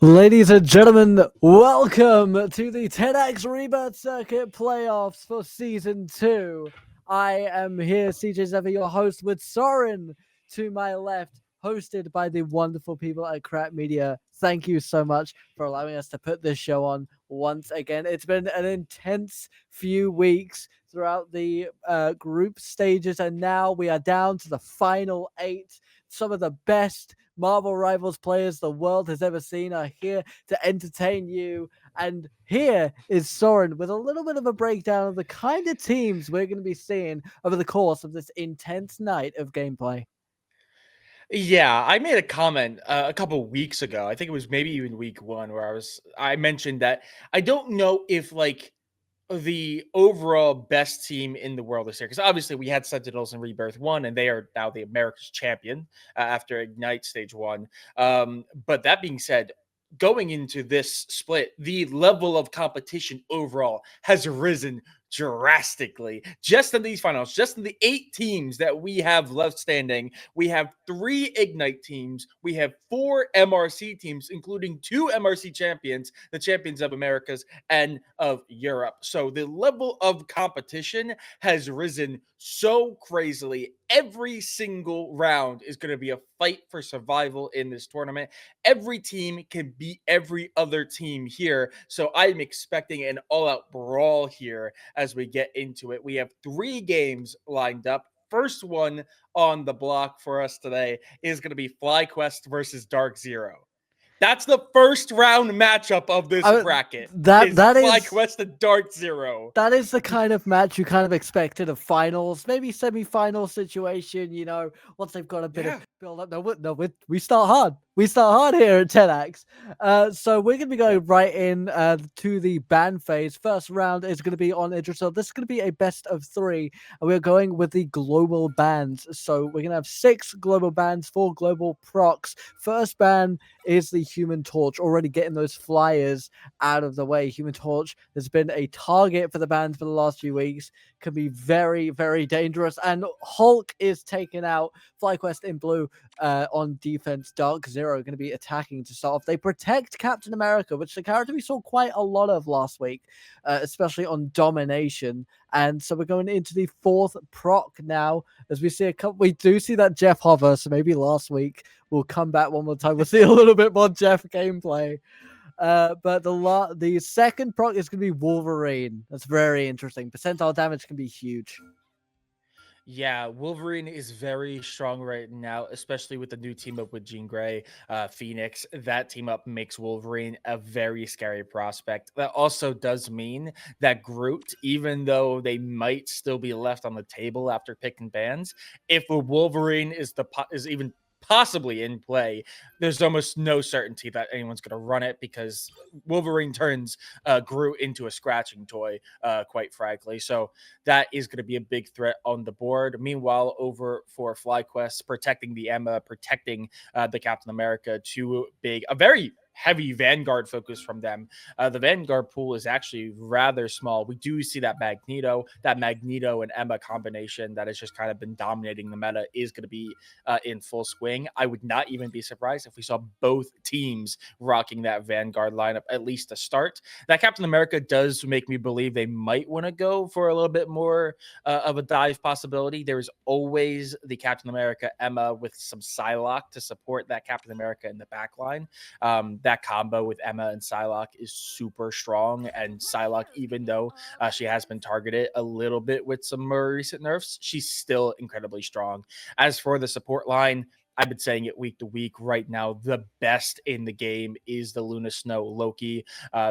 Ladies and gentlemen, welcome to the Tenax Rebirth Circuit playoffs for Season 2. I am here, CJ Zever, your host, with Soren to my left, hosted by the wonderful people at Crap Media. Thank you so much for allowing us to put this show on once again. It's been an intense few weeks throughout the group stages, and now we are down to the final 8. Some of the best Marvel Rivals players the world has ever seen are here to entertain you. And here is Soren with a little bit of a breakdown of the kind of teams we're going to be seeing over the course of this intense night of gameplay. Yeah, I made a comment a couple weeks ago. I think it was maybe even week one where I mentioned that I don't know if the overall best team in the world this year, because obviously we had Sentinels in Rebirth 1 and they are now the America's champion after Ignite Stage 1. But that being said, going into this split, the level of competition overall has risen drastically just in these finals. Just in the 8 teams that we have left standing, we have 3 Ignite teams, we have 4 MRC teams, including 2 MRC champions, the champions of Americas and of Europe. So the level of competition has risen so crazily. Every single round is going to be a fight for survival in this tournament. Every team can beat every other team here. So I'm expecting an all-out brawl here as we get into it. We have 3 games lined up. First one on the block for us today is going to be Flyquest versus Dark Zero. That's the first round matchup of this bracket. That Is that is Flyquest and Dark Zero. that is the kind of match you kind of expect in a finals, maybe semi-final situation. Once they've got a bit of Yeah. build up. We start hard. We start hard here at 10x. So we're gonna be going right in to the ban phase. First round is gonna be on Idrisil. This is gonna be a best of 3, and we're going with the global bans. So we're gonna have 6 global bans, 4 global procs. First ban is the Human Torch. Already getting those flyers out of the way. Human Torch has been a target for the bans for the last few weeks. Can be very, very dangerous. And Hulk is taken out. Flyquest in blue on defense. Dark Zero going to be attacking to start off. They protect Captain America, which the character we saw quite a lot of last week, especially on domination. And so we're going into the 4th proc now, as we see a couple. We do see that Jeff hover, so maybe last week we'll come back one more time. We'll see a little bit more Jeff gameplay. But the second proc is going to be Wolverine. That's very interesting. Percentile damage can be huge. Yeah, Wolverine is very strong right now, especially with the new team up with Jean Grey, Phoenix. That team up makes Wolverine a very scary prospect. That also does mean that Groot, even though they might still be left on the table after picking bans, if a Wolverine is even possibly in play, there's almost no certainty that anyone's going to run it because Wolverine turns Groot into a scratching toy, quite frankly. So that is going to be a big threat on the board. Meanwhile, over for Flyquest, protecting the Emma, protecting the Captain America, a very heavy Vanguard focus from them. The Vanguard pool is actually rather small. We do see that Magneto and Emma combination that has just kind of been dominating the meta is going to be in full swing. I would not even be surprised if we saw both teams rocking that Vanguard lineup, at least to start. That Captain America does make me believe they might want to go for a little bit more of a dive possibility. There's always the Captain America Emma with some Psylocke to support that Captain America in the back line. That combo with Emma and Psylocke is super strong. And Psylocke, even though she has been targeted a little bit with some more recent nerfs, she's still incredibly strong. As for the support line, I've been saying it week to week. Right now, the best in the game is the Luna Snow Loki.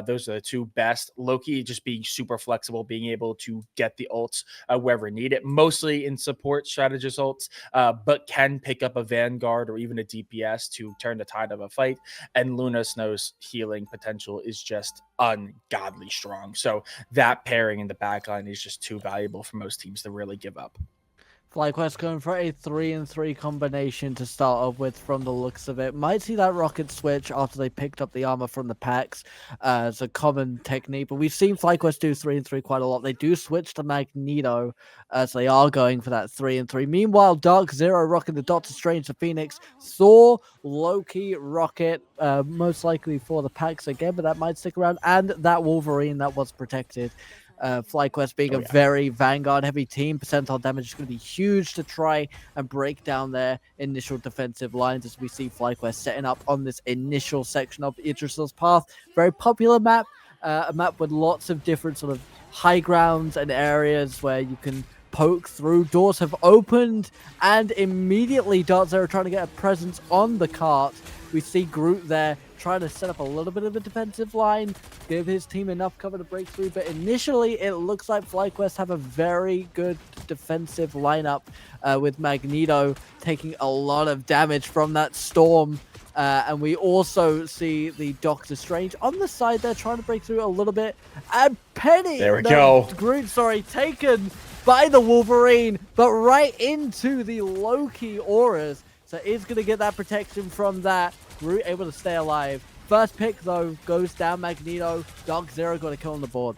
Those are the 2 best. Loki just being super flexible, being able to get the ults wherever needed, mostly in support strategist ults, but can pick up a Vanguard or even a DPS to turn the tide of a fight. And Luna Snow's healing potential is just ungodly strong. So that pairing in the backline is just too valuable for most teams to really give up. Flyquest going for a 3-3 combination to start off with from the looks of it. Might see that rocket switch after they picked up the armor from the packs as a common technique, but we've seen Flyquest do 3-3 quite a lot. They do switch to Magneto as they are going for that 3-3. Meanwhile, Dark Zero rocking the Doctor Strange, the Phoenix, Thor, Loki, Rocket, most likely for the packs again, but that might stick around, and that Wolverine that was protected. Flyquest being a very Vanguard heavy team, percentile damage is going to be huge to try and break down their initial defensive lines as we see Flyquest setting up on this initial section of Idrisil's Path. Very popular map, a map with lots of different sort of high grounds and areas where you can poke through. Doors have opened, and immediately Dark Zero trying to get a presence on the cart. We see Groot there trying to set up a little bit of a defensive line, give his team enough cover to break through, but initially it looks like Flyquest have a very good defensive lineup with Magneto taking a lot of damage from that storm. And we also see the Doctor Strange on the side there trying to break through a little bit. And Penny, there we go. Groot, sorry, taken by the Wolverine, but right into the Loki auras. So is going to get that protection from that. Groot able to stay alive. First pick, though, goes down Magneto. Dark Zero got a kill on the board.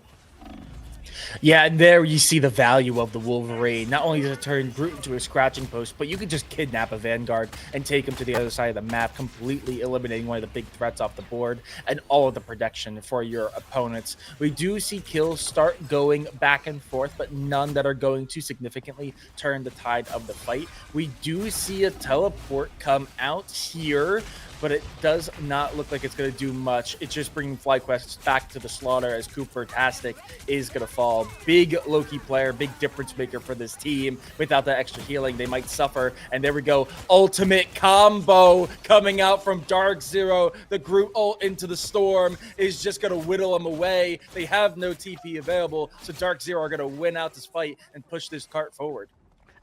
Yeah, and there you see the value of the Wolverine. Not only does it turn Groot into a scratching post, but you can just kidnap a Vanguard and take him to the other side of the map, completely eliminating one of the big threats off the board and all of the protection for your opponents. We do see kills start going back and forth, but none that are going to significantly turn the tide of the fight. We do see a teleport come out here, but it does not look like it's going to do much. It's just bringing Flyquest back to the slaughter as Cooper-tastic is going to fall. Big Loki player, big difference maker for this team. Without that extra healing, they might suffer. And there we go. Ultimate combo coming out from Dark Zero. The Groot ult into the storm is just going to whittle them away. They have no TP available, so Dark Zero are going to win out this fight and push this cart forward.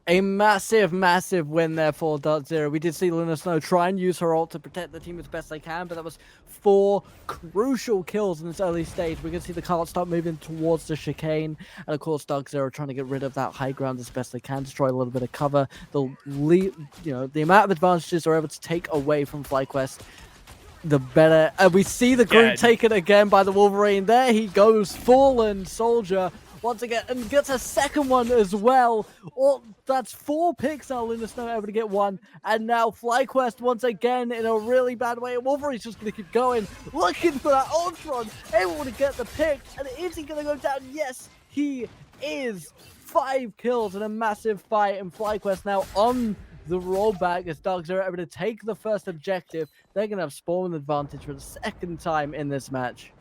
A massive, massive win there for Dark Zero. We did see Luna Snow try and use her ult to protect the team as best they can, but that was 4 crucial kills in this early stage. We can see the cart start moving towards the chicane, and of course Dark Zero trying to get rid of that high ground as best they can, destroy a little bit of cover. The amount of advantages they're able to take away from Flyquest, the better. And we see the Groot taken again by the Wolverine. There he goes, fallen soldier. Once again, and gets a second one as well. Oh, that's 4 picks now. Luna Snow able to get 1. And now Flyquest once again in a really bad way. Wolverine's just going to keep going, looking for that Ultron. Able to get the pick. And is he going to go down? Yes, he is. 5 kills in a massive fight. And Flyquest now on the rollback as Dark Zero able to take the first objective. They're going to have spawn advantage for the second time in this match.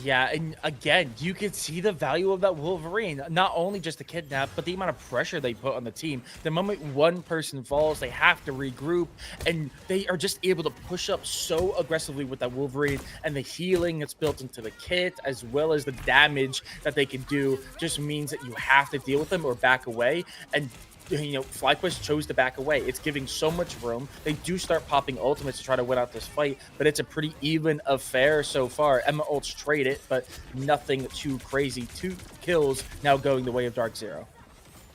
Yeah, and again, you can see the value of that Wolverine. Not only just the kidnap, but the amount of pressure they put on the team. The moment one person falls, they have to regroup, and they are just able to push up so aggressively with that Wolverine, and the healing that's built into the kit, as well as the damage that they can do, just means that you have to deal with them or back away. And Flyquest chose to back away. It's giving so much room. They do start popping ultimates to try to win out this fight, but it's a pretty even affair so far. Emma ults trade it, but nothing too crazy. 2 kills now going the way of Dark Zero.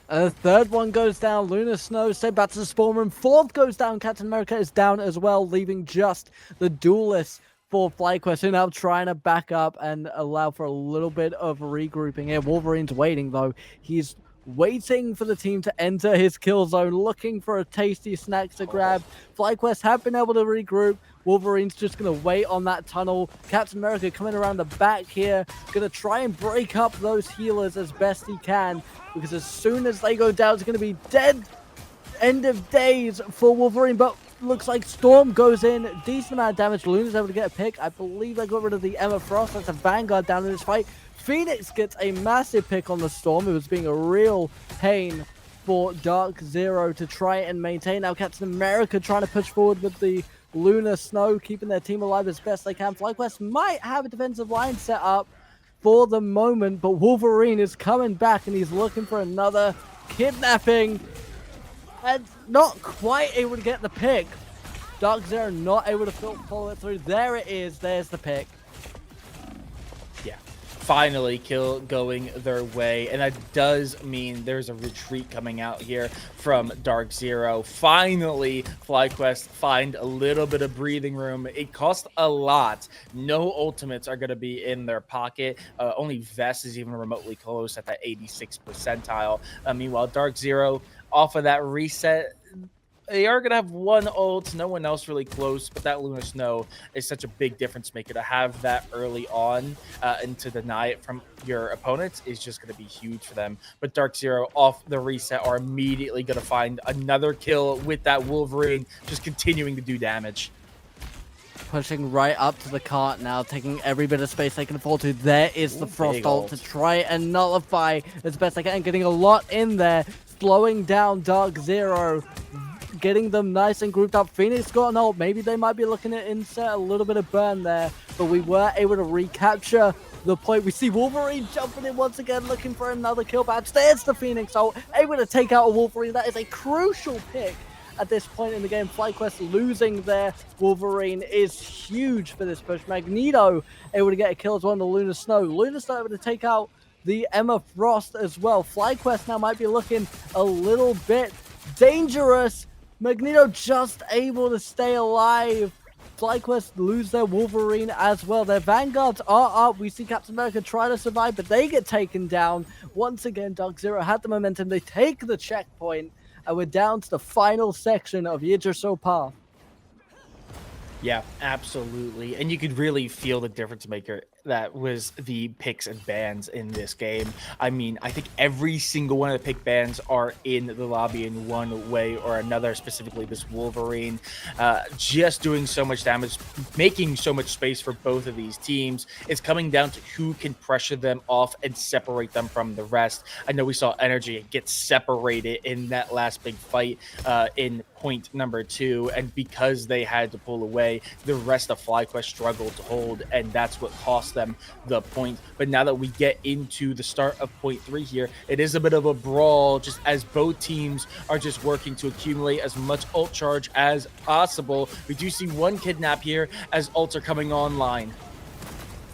The third one goes down. Luna Snow sent back to the spawn room. 4th goes down. Captain America is down as well, leaving just the duelists for Flyquest, who now trying to back up and allow for a little bit of regrouping here. Wolverine's waiting, though. He's waiting for the team to enter his kill zone, looking for a tasty snack to grab. Flyquest have been able to regroup. Wolverine's just going to wait on that tunnel. Captain America coming around the back here, going to try and break up those healers as best he can, because as soon as they go down, it's going to be dead end of days for Wolverine. But looks like Storm goes in, decent amount of damage. Luna's able to get a pick. I believe they got rid of the Emma Frost. That's a Vanguard down in this fight. Phoenix gets a massive pick on the Storm. It was being a real pain for Dark Zero to try and maintain. Now Captain America trying to push forward with the Luna Snow, keeping their team alive as best they can. Flyquest might have a defensive line set up for the moment, but Wolverine is coming back and he's looking for another kidnapping. And not quite able to get the pick. Dark Zero not able to follow it through. There it is. There's the pick. Yeah. finally kill going their way. And that does mean there's a retreat coming out here from Dark Zero. Finally, Flyquest find a little bit of breathing room. It cost a lot. No ultimates are going to be in their pocket. Only Vest is even remotely close at that 86 percentile. Meanwhile, Dark Zero off of that reset, they are going to have one ult, no one else really close, but that Lunar Snow is such a big difference maker. To have that early on and to deny it from your opponents is just going to be huge for them. But Dark Zero off the reset are immediately going to find another kill with that Wolverine, just continuing to do damage. Pushing right up to the cart now, taking every bit of space they can afford to. There is the Frost ult to try and nullify as best they can, getting a lot in there, slowing down Dark Zero, getting them nice and grouped up. Phoenix got an ult. Maybe they might be looking at insert a little bit of burn there, but we were able to recapture the point. We see Wolverine jumping in once again, looking for another kill badge. There's the Phoenix ult, able to take out a Wolverine. That is a crucial pick at this point in the game. Flyquest losing their Wolverine is huge for this push. Magneto able to get a kill as well on the Lunar Snow. Lunar Snow able to take out the Emma Frost as well. Flyquest now might be looking a little bit dangerous. Magneto just able to stay alive. Flyquest lose their Wolverine as well. Their Vanguards are up. We see Captain America try to survive, but they get taken down. Once again, Dark Zero had the momentum. They take the checkpoint, and we're down to the final section of Yggdrasil Path. Yeah, absolutely. And you could really feel the difference maker that was the picks and bans in this game. I mean, I think every single one of the pick bans are in the lobby in one way or another, specifically this Wolverine. Just doing so much damage, making so much space for both of these teams. It's coming down to who can pressure them off and separate them from the rest. I know we saw Energy get separated in that last big fight in point number 2, and because they had to pull away, the rest of Flyquest struggled to hold, and that's what cost them the point. But now that we get into the start of point 3 here, it is a bit of a brawl, just as both teams are just working to accumulate as much ult charge as possible. We do see one kidnap here as ults are coming online.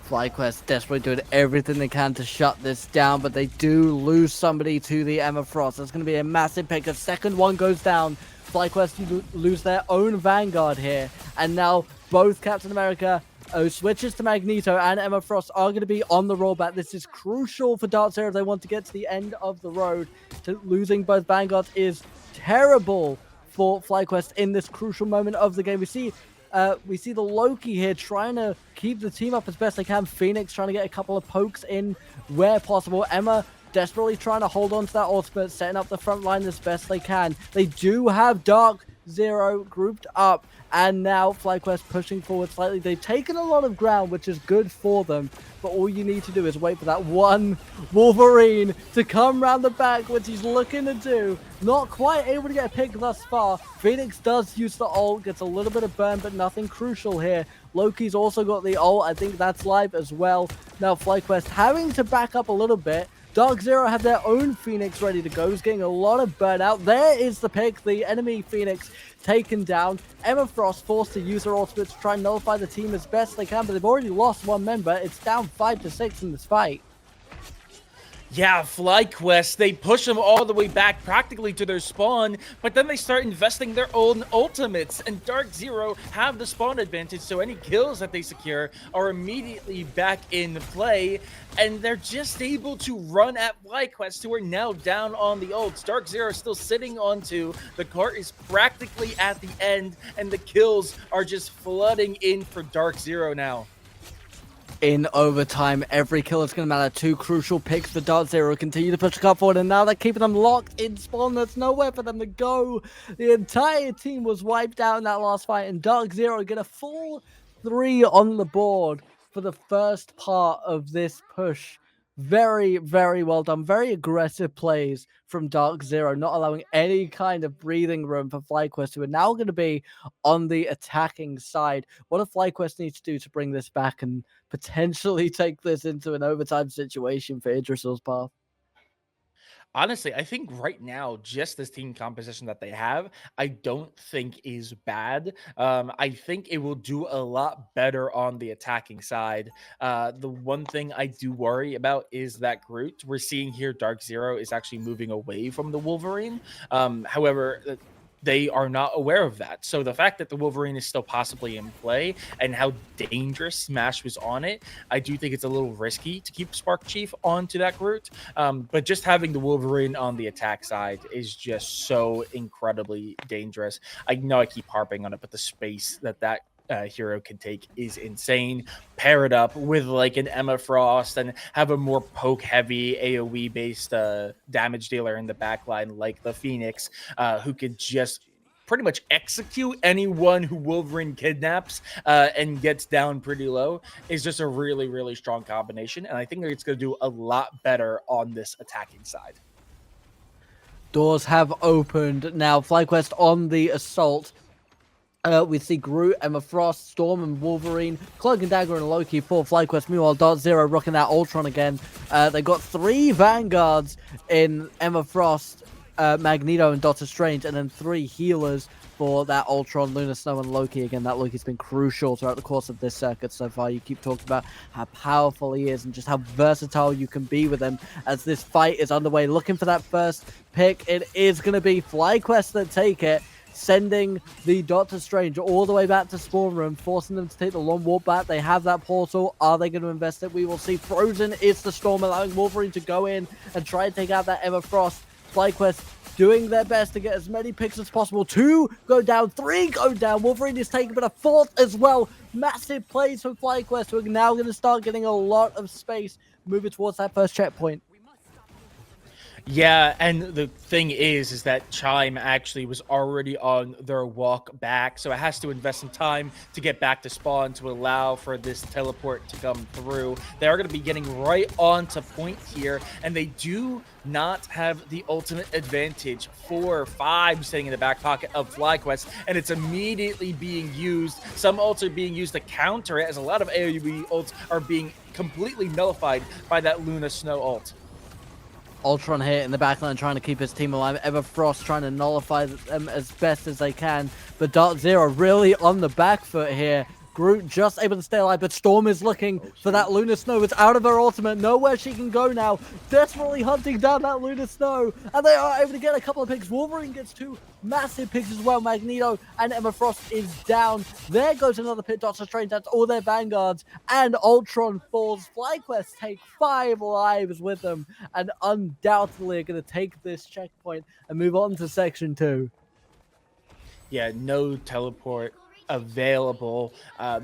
Flyquest desperately doing everything they can to shut this down, but they do lose somebody to the Emma Frost. It's going to be a massive pick. A second one goes down. Flyquest lose their own Vanguard here, and now both Captain America switches to Magneto and Emma Frost are going to be on the rollback. This is crucial for Dark Zero if they want to get to the end of the road. Losing both Vanguards is terrible for Flyquest in this crucial moment of the game. We see the Loki here trying to keep the team up as best they can. Phoenix trying to get a couple of pokes in where possible. Emma desperately trying to hold on to that ultimate, setting up the front line as best they can. They do have Dark Zero grouped up, and now Flyquest pushing forward slightly. They've taken a lot of ground, which is good for them, but all you need to do is wait for that one Wolverine to come round the back, which he's looking to do. Not quite able to get a pick thus far. Phoenix does use the ult, gets a little bit of burn, but nothing crucial here. Loki's also got the ult. I think that's live as well. Now Flyquest having to back up a little bit. Dark Zero have their own Phoenix ready to go. He's getting a lot of burnout. There is the pick. The enemy Phoenix taken down. Emma Frost forced to use her ultimate to try and nullify the team as best they can, but they've already lost one member. It's down 5-6 in this fight. Yeah, Flyquest, they push them all the way back practically to their spawn, but then they start investing their own ultimates, and Dark Zero have the spawn advantage, so any kills that they secure are immediately back in play, and they're just able to run at Flyquest, who are now down on the ults. Dark Zero still sitting on 2, the cart is practically at the end, and the kills are just flooding in for Dark Zero now. In overtime, every kill is going to matter. 2 crucial picks for Dark Zero. Continue to push the car forward, and now they're keeping them locked in spawn. There's nowhere for them to go. The entire team was wiped out in that last fight, and Dark Zero get a full 3 on the board for the first part of this push. Very, very well done. Very aggressive plays from Dark Zero, not allowing any kind of breathing room for Flyquest, who are now going to be on the attacking side. What do Flyquest need to do to bring this back and potentially take this into an overtime situation for Yggdrasil's Path? Honestly, I think right now, just this team composition that they have, I don't think is bad. I think it will do a lot better on the attacking side. The one thing I do worry about is that Groot. We're seeing here Dark Zero is actually moving away from the Wolverine. However, they are not aware of that. So the fact that the Wolverine is still possibly in play and how dangerous Smash was on it, I do think it's a little risky to keep Spark Chief onto that Groot. But just having the Wolverine on the attack side is just so incredibly dangerous. I know I keep harping on it, but the space that hero can take is insane. Pair it up with like an Emma Frost and have a more poke heavy AoE based damage dealer in the backline like the Phoenix, who could just pretty much execute anyone who Wolverine kidnaps and gets down pretty low, is just a really, really strong combination. And I think it's going to do a lot better on this attacking side. Doors have opened now. Flyquest on the assault. We see Groot, Emma Frost, Storm, and Wolverine, Cloak and Dagger, and Loki for Flyquest. Meanwhile, Dart Zero rocking that Ultron again. They got 3 Vanguards in Emma Frost, Magneto, and Doctor Strange, and then 3 healers for that Ultron, Luna Snow, and Loki. Again, that Loki's been crucial throughout the course of this circuit so far. You keep talking about how powerful he is and just how versatile you can be with him as this fight is underway. Looking for that first pick. It is going to be Flyquest that take it, sending the Doctor Strange all the way back to spawn room, forcing them to take the long walk back. They have that portal. Are they going to invest it? We will see. Frozen is the storm, allowing Wolverine to go in and try and take out that Emma Frost. Flyquest doing their best to get as many picks as possible. 2 go down, 3 go down. Wolverine is taking but a 4th as well. Massive plays from Flyquest, who are now going to start getting a lot of space moving towards that first checkpoint. Yeah, and the thing is that Chime actually was already on their walk back, so it has to invest some time to get back to spawn to allow for this teleport to come through. They are going to be getting right on to point here, and they do not have the ultimate advantage. 4-5 sitting in the back pocket of Flyquest, and it's immediately being used. Some ults are being used to counter it, as a lot of AoE ults are being completely nullified by that Luna Snow ult. Ultron here in the backline trying to keep his team alive. Emma Frost trying to nullify them as best as they can. But Dark Zero really on the back foot here. Groot just able to stay alive, but Storm is looking for that Luna Snow. It's out of her ultimate. Nowhere she can go now. Desperately hunting down that Luna Snow. And they are able to get a couple of picks. Wolverine gets 2 massive picks as well. Magneto and Emma Frost is down. There goes another pick. Doctor Strange, that's all their Vanguards. And Ultron falls. Flyquest take 5 lives with them. And undoubtedly are going to take this checkpoint and move on to Section 2. Yeah, no teleport available.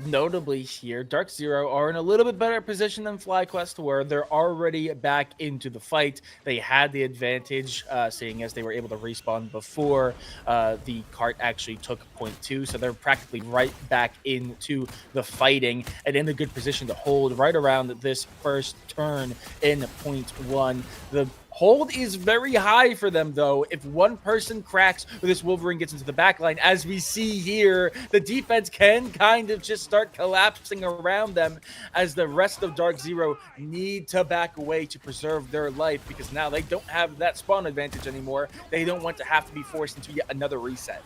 Notably here, Dark Zero are in a little bit better position than Flyquest, where they're already back into the fight. They had the advantage, seeing as they were able to respawn before the cart actually took point 2, so they're practically right back into the fighting and in a good position to hold right around this first turn in point 1. The hold is very high for them, though. If one person cracks or this Wolverine gets into the backline, as we see here, the defense can kind of just start collapsing around them, as the rest of Dark Zero need to back away to preserve their life, because now they don't have that spawn advantage anymore. They don't want to have to be forced into yet another reset.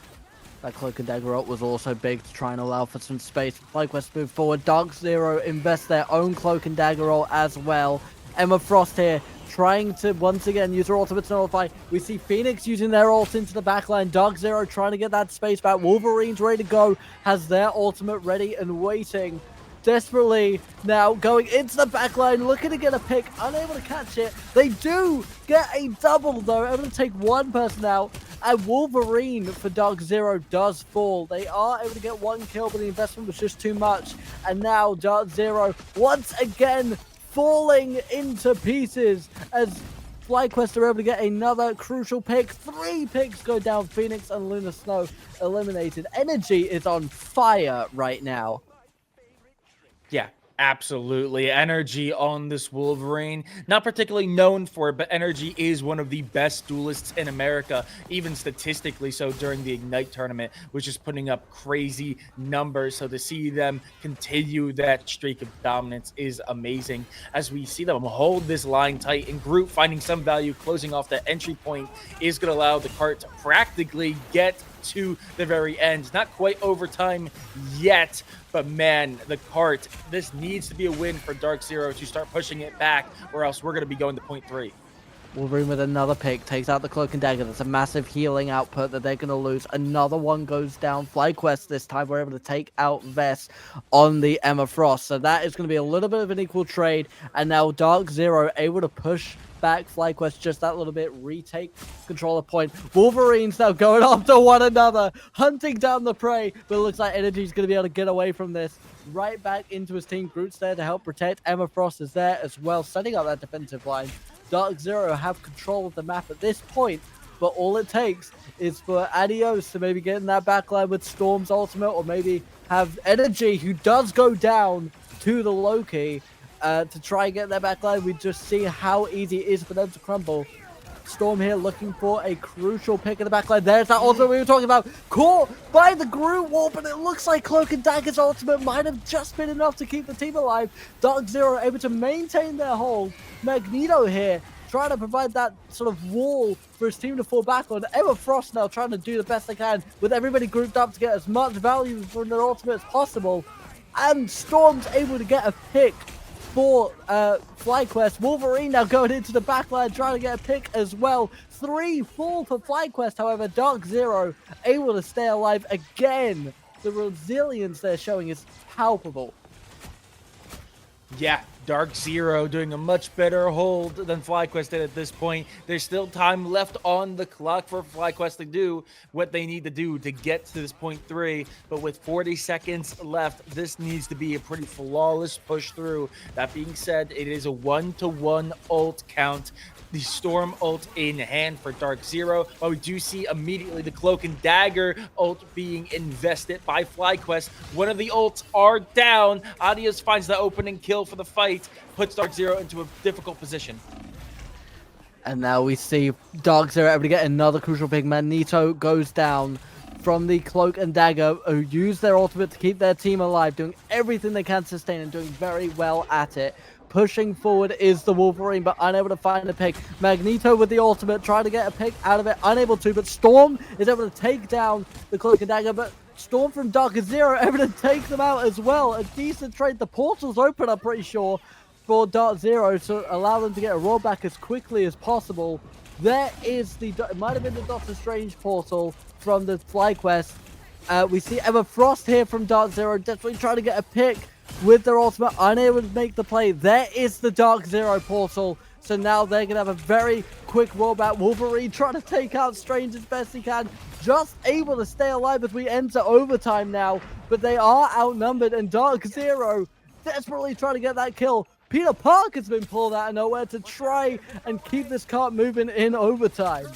That Cloak and Dagger ult was also big to try and allow for some space. Flyquest move forward. Dark Zero invest their own Cloak and Dagger ult as well. Emma Frost here trying to once again use her ultimate to nullify. We see Phoenix using their ult into the backline. Dark Zero trying to get that space back. Wolverine's ready to go. Has their ultimate ready and waiting. Desperately now going into the backline, looking to get a pick, unable to catch it. They do get a double though, able to take one person out. And Wolverine for Dark Zero does fall. They are able to get 1 kill, but the investment was just too much. And now Dark Zero once again falling into pieces as Flyquest are able to get another crucial pick. 3 picks go down. Phoenix and Luna Snow eliminated. Energy is on fire right now. Yeah, Absolutely. Energy on this Wolverine. Not particularly known for it, but Energy is one of the best duelists in America, even statistically so during the Ignite tournament, which is putting up crazy numbers. So to see them continue that streak of dominance is amazing. As we see them hold this line tight and group, finding some value, closing off that entry point is going to allow the cart to practically get to the very end. Not quite overtime yet, but man, the cart, this needs to be a win for Dark Zero to start pushing it back, or else we're going to be going to point 3. Wolverine with another pick, takes out the Cloak and Dagger. That's a massive healing output that they're going to lose. Another one goes down. Flyquest this time, we're able to take out Vess on the Emma Frost. So that is going to be a little bit of an equal trade. And now Dark Zero able to push back Flyquest just that little bit, retake control of point. Wolverines now going after one another, hunting down the prey, but it looks like Energy's going to be able to get away from this. Right back into his team. Groot's there to help protect. Emma Frost is there as well, setting up that defensive line. Dark Zero have control of the map at this point, but all it takes is for Adios to maybe get in that backline with Storm's ultimate, or maybe have Energy, who does go down to the Loki, to try and get their backline. We just see how easy it is for them to crumble. Storm here looking for a crucial pick in the backline. There's that ultimate we were talking about. Caught by the Groot wall, but it looks like Cloak and Dagger's ultimate might have just been enough to keep the team alive. Dark Zero able to maintain their hold. Magneto here trying to provide that sort of wall for his team to fall back on. Emma Frost now trying to do the best they can with everybody grouped up to get as much value from their ultimate as possible. And Storm's able to get a pick for Flyquest. Wolverine now going into the backline, trying to get a pick as well. 3 full for Flyquest, however. Dark Zero able to stay alive again. The resilience they're showing is palpable. Yeah, Dark Zero doing a much better hold than Flyquest did at this point. There's still time left on the clock for Flyquest to do what they need to do to get to this point 3. But with 40 seconds left, this needs to be a pretty flawless push through. That being said, it is a 1-to-1 ult count. The Storm ult in hand for Dark Zero, but we do see immediately the Cloak and Dagger ult being invested by Flyquest. One of the ults are down. Adios finds the opening kill for the fight, puts Dark Zero into a difficult position. And now we see Dark Zero able to get another crucial pick. Magneto goes down from the Cloak and Dagger, who use their ultimate to keep their team alive, doing everything they can to sustain and doing very well at it. Pushing forward is the Wolverine, but unable to find a pick. Magneto with the ultimate, trying to get a pick out of it, unable to, but Storm is able to take down the Cloak and Dagger, but Storm from Dark Zero able to take them out as well. A decent trade. The portal's open, I'm pretty sure, for Dark Zero to allow them to get a rollback as quickly as possible. There is the, it might have been the Doctor Strange portal from the Flyquest. We see Emma Frost here from Dark Zero, desperately trying to get a pick with their ultimate, unable to make the play. There is the Dark Zero portal. So now they're going to have a very quick rollback. Wolverine trying to take out Strange as best he can. Just able to stay alive as we enter overtime now. But they are outnumbered, and Dark Zero desperately trying to get that kill. Peter Parker's been pulled out of nowhere to try and keep this cart moving in overtime.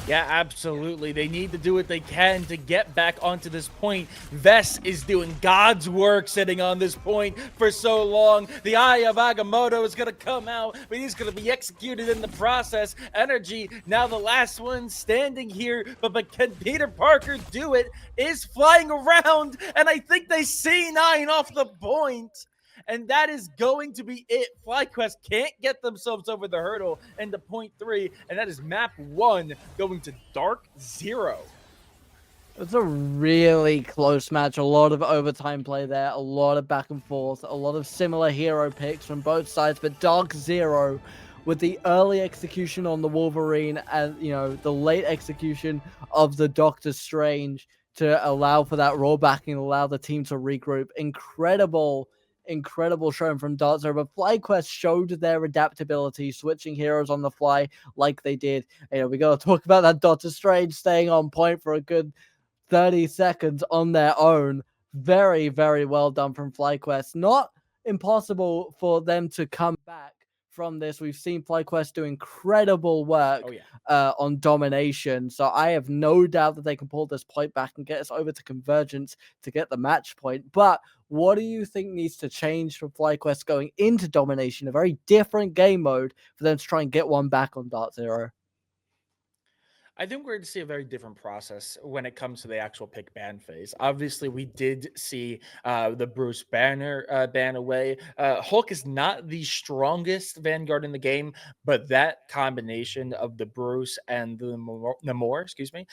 Yeah, absolutely. They need to do what they can to get back onto this point. Vess is doing God's work sitting on this point for so long. The Eye of Agamotto is going to come out, but he's going to be executed in the process. Energy, now the last one standing here, but can Peter Parker do it? Is flying around, and I think they C9 off the point. And that is going to be it. Flyquest can't get themselves over the hurdle into point 3, and that is map 1 going to Dark Zero. It's a really close match. A lot of overtime play there, a lot of back and forth, a lot of similar hero picks from both sides, but Dark Zero with the early execution on the Wolverine and, you know, the late execution of the Doctor Strange to allow for that rollback and allow the team to regroup. Incredible showing from Dark Zero, but Flyquest showed their adaptability, switching heroes on the fly like they did. You know, we got to talk about that Doctor Strange staying on point for a good 30 seconds on their own. Very, very well done from Flyquest. Not impossible for them to come back from this. We've seen Flyquest do incredible work on domination, so I have no doubt that they can pull this point back and get us over to Convergence to get the match point. But What do you think needs to change for FlyQuest going into Domination, a very different game mode, for them to try and get one back on Dart Zero? I think we're going to see a very different process when it comes to the actual pick ban phase. Obviously, we did see the Bruce Banner ban away. Hulk is not the strongest Vanguard in the game, but that combination of the Bruce and the Namor, excuse me,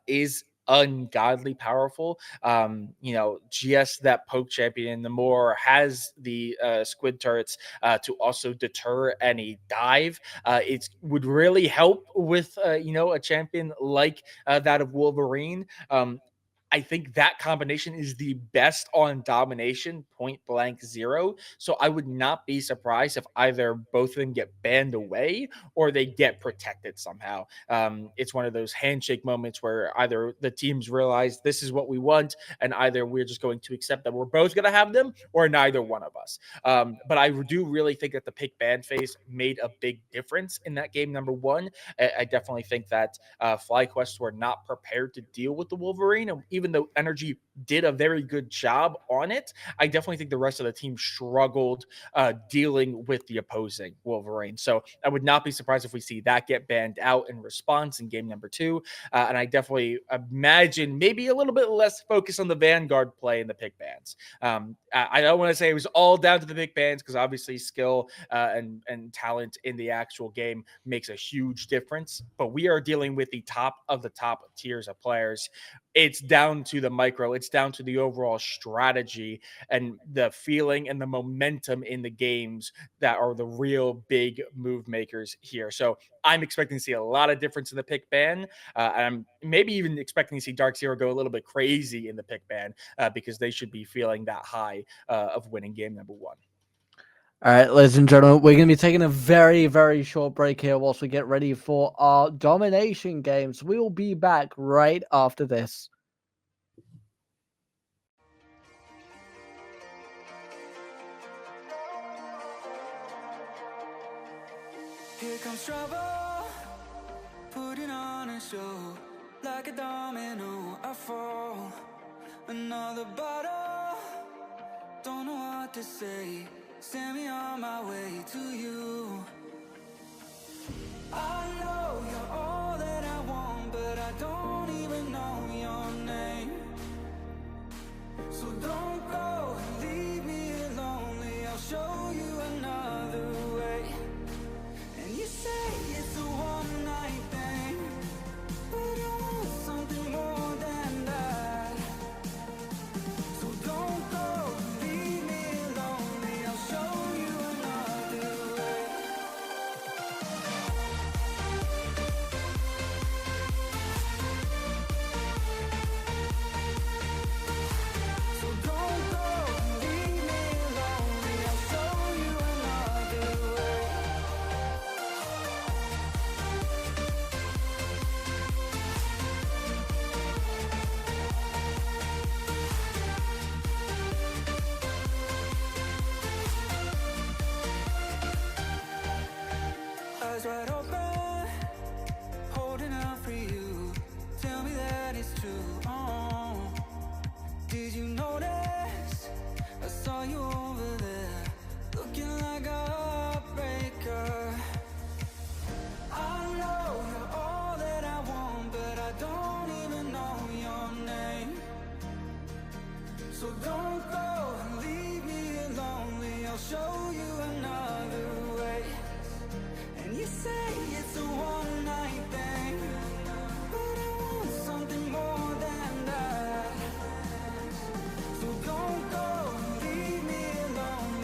is ungodly powerful. GS that poke champion, Namor has the squid turrets to also deter any dive. It would really help with a champion like that of Wolverine. I think that combination is the best on domination, point blank zero. So I would not be surprised if either both of them get banned away or they get protected somehow. It's one of those handshake moments where either the teams realize this is what we want, and either we're just going to accept that we're both going to have them, or neither one of us. But I do really think that the pick ban phase made a big difference in that game. Number one, I definitely think that FlyQuest were not prepared to deal with the Wolverine, and even though Energy did a very good job on it, I definitely think the rest of the team struggled dealing with the opposing Wolverine. So I would not be surprised if we see that get banned out in response in game number two. And I definitely imagine maybe a little bit less focus on the Vanguard play in the pick bans. I don't want to say it was all down to the pick bans, because obviously skill and talent in the actual game makes a huge difference. But we are dealing with the top of the top tiers of players. It's down to the micro. It's down to the overall strategy and the feeling and the momentum in the games that are the real big move makers here. So I'm expecting to see a lot of difference in the pick ban. And I'm maybe even expecting to see Dark Zero go a little bit crazy in the pick ban because they should be feeling that high of winning game number one. All right, ladies and gentlemen, we're going to be taking a very, very short break here whilst we get ready for our domination games. We will be back right after this. Here comes trouble, putting on a show. Like a domino, I fall. Another bottle, don't know what to say. Send me on my way to you. I know you're all that I want, but I don't even know your name. So don't go and leave me lonely. I'll show you another way. And you say it's a one-night thing, but I want something more than that. So don't go and leave me lonely. I'll show you another way. So don't go and leave me lonely. I'll show you another way. Eyes wide open, holding out for you. Tell me that it's true. Oh, did you notice? I saw you over there, looking like a heartbreaker. I know you're all that I want, but I don't even know your name. So don't go and leave me lonely. I'll show you another way. And you say it's a one-night thing, but I want something more than that. So don't go and leave me alone.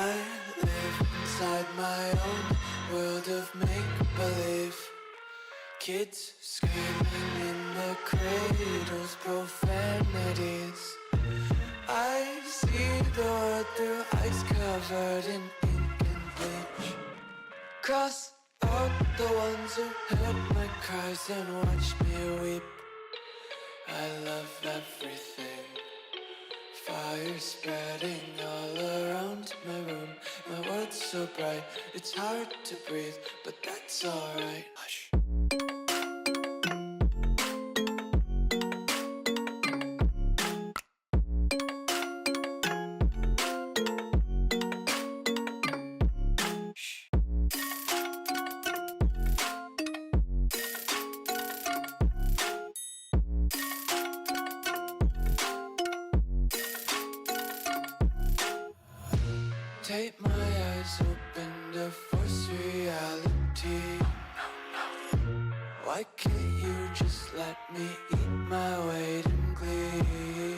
I live inside my own world of make-believe. Kids screaming in the cradles, profanities. I see the world through ice covered in ink and bleach. Cross out the ones who heard my cries and watched me weep. I love everything. Fire spreading all around my room. My world's so bright, it's hard to breathe, but that's alright. Hush. Take my eyes open to force reality. Why can't you just let me eat my weight in glee?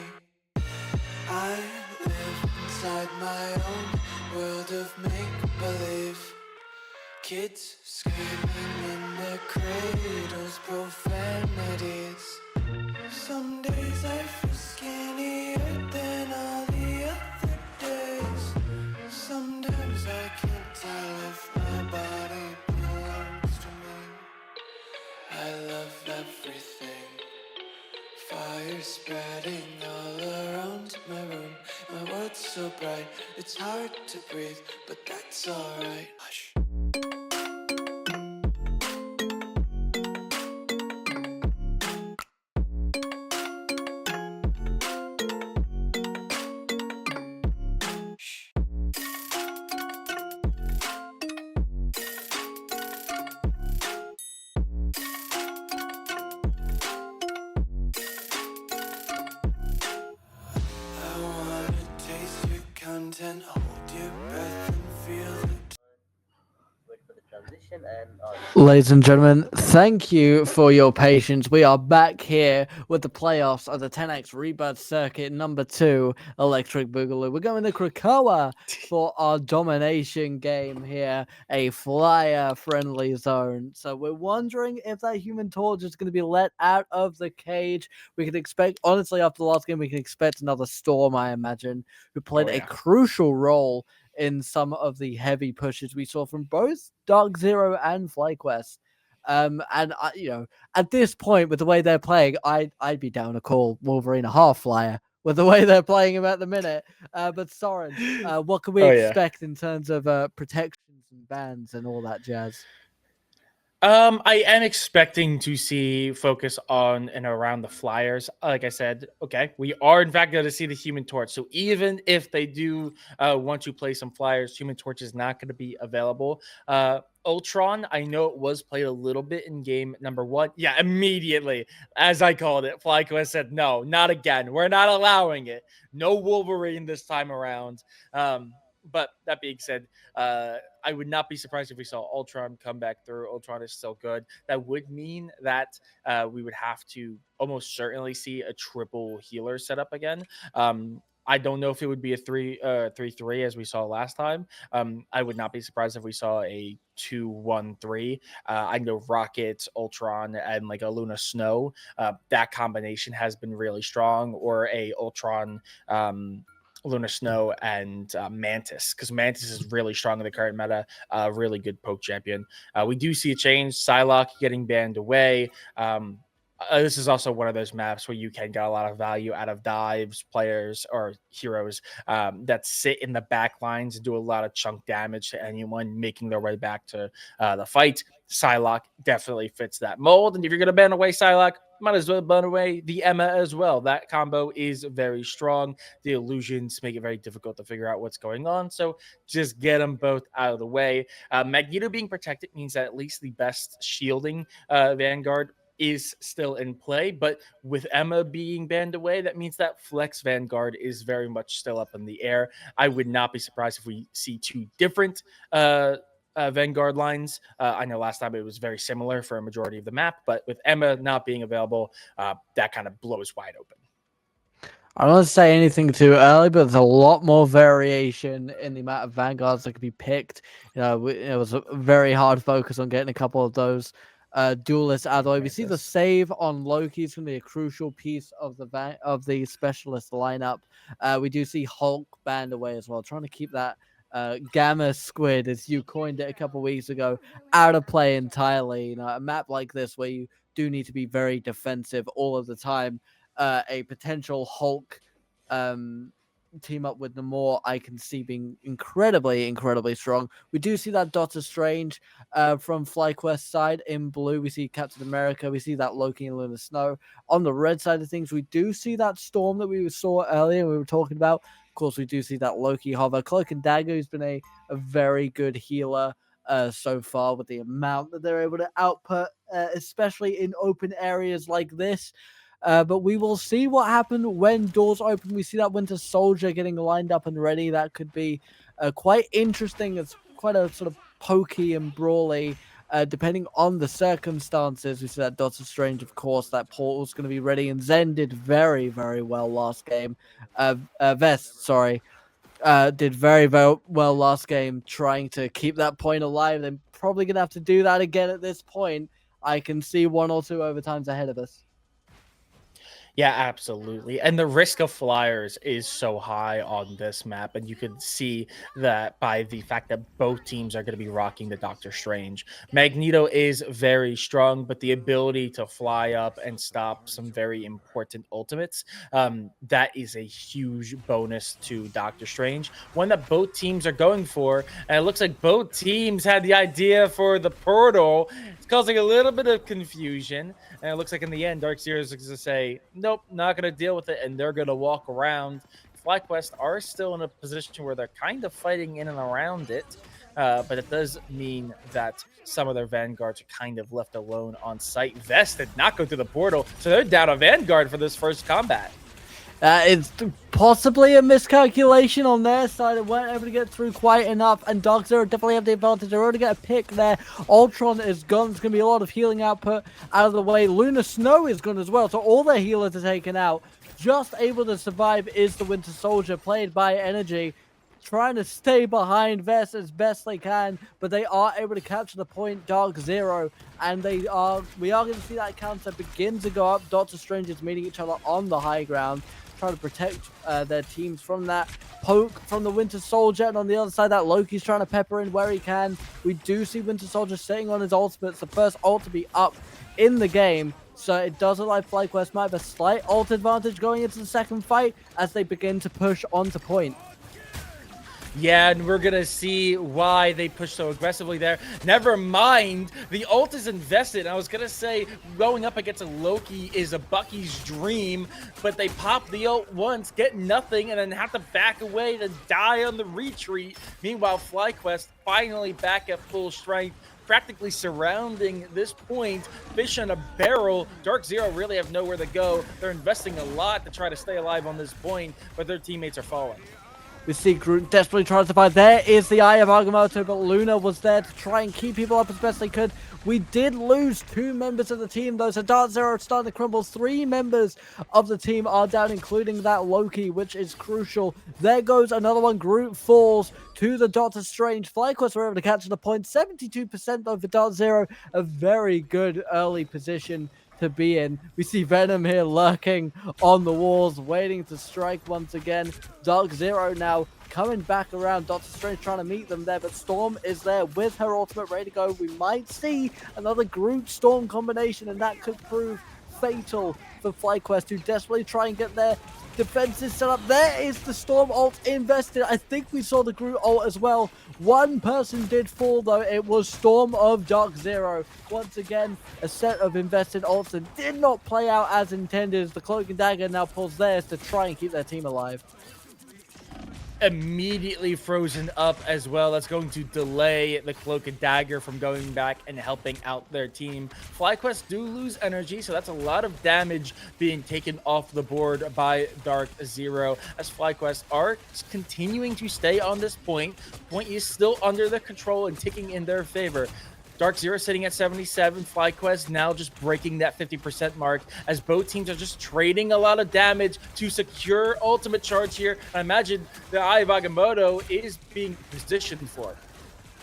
I live inside my own world of make-believe. Kids screaming in their cradles, profanities. Some days I feel skinnier than all the other days. Sometimes I can't tell if my body belongs to me. I love everything. Fire spreading all around my room. My world's so bright, it's hard to breathe, but that's alright. Hush. I wanna taste your content, hold your breath and feel the Wait for the transition and Ladies and gentlemen, thank you for your patience. We are back here with the playoffs of the Tenax Rebirth Circuit number 2 Electric Boogaloo. We're going to Krakoa for our domination game here, a flyer-friendly zone. So we're wondering if that Human Torch is going to be let out of the cage. We can expect, honestly, after the last game, we can expect another Storm, I imagine, who played a crucial role in some of the heavy pushes we saw from both Dark Zero and Flyquest. And at this point, with the way they're playing, I'd be down to call Wolverine a half flyer with the way they're playing him at the minute. But Soren, what can we expect in terms of protections and bans and all that jazz? I am expecting to see focus on and around the Flyers. Like I said, okay, we are in fact going to see the Human Torch. So even if they do want to play some Flyers, Human Torch is not going to be available. Ultron, I know it was played a little bit in game number 1. Yeah, immediately, as I called it, Flyquest said, no, not again. We're not allowing it. No Wolverine this time around. But that being said, I would not be surprised if we saw Ultron come back through. Ultron is still good. That would mean that we would have to almost certainly see a triple healer setup again. I don't know if it would be a 3-3 as we saw last time. I would not be surprised if we saw a 2-1-3. I know Rocket, Ultron, and like a Luna Snow. That combination has been really strong. Or a Ultron. Luna Snow and Mantis, because Mantis is really strong in the current meta, really good poke champion. We do see a change, Psylocke getting banned away. This is also one of those maps where you can get a lot of value out of dives, players, or heroes that sit in the back lines and do a lot of chunk damage to anyone making their way back to the fight. Psylocke definitely fits that mold, and if you're going to ban away Psylocke, might as well ban away the Emma as well. That combo is very strong. The illusions make it very difficult to figure out what's going on, so just get them both out of the way. Magneto being protected means that at least the best shielding Vanguard is still in play, but with Emma being banned away, that means that Flex Vanguard is very much still up in the air. I would not be surprised if we see 2 different Vanguard lines. I know last time it was very similar for a majority of the map, but with Emma not being available, that kind of blows wide open. I don't want to say anything too early, but there's a lot more variation in the amount of vanguards that could be picked. It was a very hard focus on getting a couple of those duelists out of the way. We see the save on Loki is going to be a crucial piece of the specialist lineup. We do see Hulk banned away as well, trying to keep that Gamma Squid, as you coined it a couple weeks ago, out of play entirely. A map like this where you do need to be very defensive all of the time. A potential Hulk team up with Namor, I can see being incredibly strong. We do see that Doctor Strange from Flyquest side in blue. We see Captain America. We see that Loki and Luna Snow. On the red side of things, we do see that Storm that we saw earlier. We were talking about. Of course, we do see that Loki hover. Cloak and Dagger, who's been a very good healer so far with the amount that they're able to output, especially in open areas like this. But we will see what happens when doors open. We see that Winter Soldier getting lined up and ready. That could be quite interesting. It's quite a sort of pokey and brawly, depending on the circumstances. We see that Doctor Strange, of course, that portal's going to be ready. And Zen did very well last game. Vest, sorry. Did very well last game, trying to keep that point alive. They're probably going to have to do that again at this point. I can see 1 or 2 overtimes ahead of us. Yeah, absolutely. And the risk of flyers is so high on this map. And you can see that by the fact that both teams are going to be rocking the Doctor Strange. Magneto is very strong, but the ability to fly up and stop some very important ultimates, that is a huge bonus to Doctor Strange. One that both teams are going for. And it looks like both teams had the idea for the portal. It's causing a little bit of confusion. And it looks like in the end, Dark Zero is going to say, nope, not going to deal with it. And they're going to walk around. Flyquest are still in a position where they're kind of fighting in and around it. But it does mean that some of their vanguards are kind of left alone on site. Vest did not go through the portal. So they're down a vanguard for this first combat. It's possibly a miscalculation on their side. They weren't able to get through quite enough, and Dark Zero definitely have the advantage. They're already going to pick there. Ultron is gone. There's going to be a lot of healing output out of the way. Luna Snow is gone as well, so all their healers are taken out. Just able to survive is the Winter Soldier, played by Energy, trying to stay behind Vest as best they can, but they are able to capture the point, Dark Zero, and we are going to see that counter begin to go up. Doctor Strange is meeting each other on the high ground, trying to protect their teams from that poke from the Winter Soldier, and on the other side, that Loki's trying to pepper in where he can. We do see Winter Soldier sitting on his ultimate. It's the first ult to be up in the game, so it does look like Flyquest might have a slight ult advantage going into the second fight as they begin to push onto point. Yeah, and we're going to see why they push so aggressively there. Never mind, the ult is invested. I was going to say going up against a Loki is a Bucky's dream, but they pop the ult once, get nothing, and then have to back away to die on the retreat. Meanwhile, Flyquest finally back at full strength, practically surrounding this point. Fish in a barrel. Dark Zero really have nowhere to go. They're investing a lot to try to stay alive on this point, but their teammates are falling. We see Groot desperately trying to survive. There is the Eye of Agamotto, but Luna was there to try and keep people up as best they could. We did lose 2 members of the team, though, so Dark Zero starting to crumble. 3 members of the team are down, including that Loki, which is crucial. There goes another one. Groot falls to the Doctor Strange. Flyquest were able to capture the point. 72% though for Dark Zero. A very good early position to be in. We see Venom here lurking on the walls, waiting to strike once again. Dark Zero now coming back around. Doctor Strange trying to meet them there, but Storm is there with her ultimate ready to go. We might see another Groot Storm combination, and that could prove fatal for Flyquest, who desperately try and get their defenses set up. There is the Storm ult invested. I think we saw the Groot ult as well. One person did fall, though. It was Storm of Dark Zero. Once again, a set of invested ults that did not play out as intended, as the Cloak and Dagger now pulls theirs to try and keep their team alive. Immediately frozen up as well. That's going to delay the Cloak and Dagger from going back and helping out their team. Flyquest do lose energy, so that's a lot of damage being taken off the board by Dark Zero, as Flyquest are continuing to stay on this point. Point is still under their control and ticking in their favor. Dark Zero sitting at 77. Flyquest now just breaking that 50% mark as both teams are just trading a lot of damage to secure ultimate charge here. I imagine the Eye of Agamotto is being positioned for.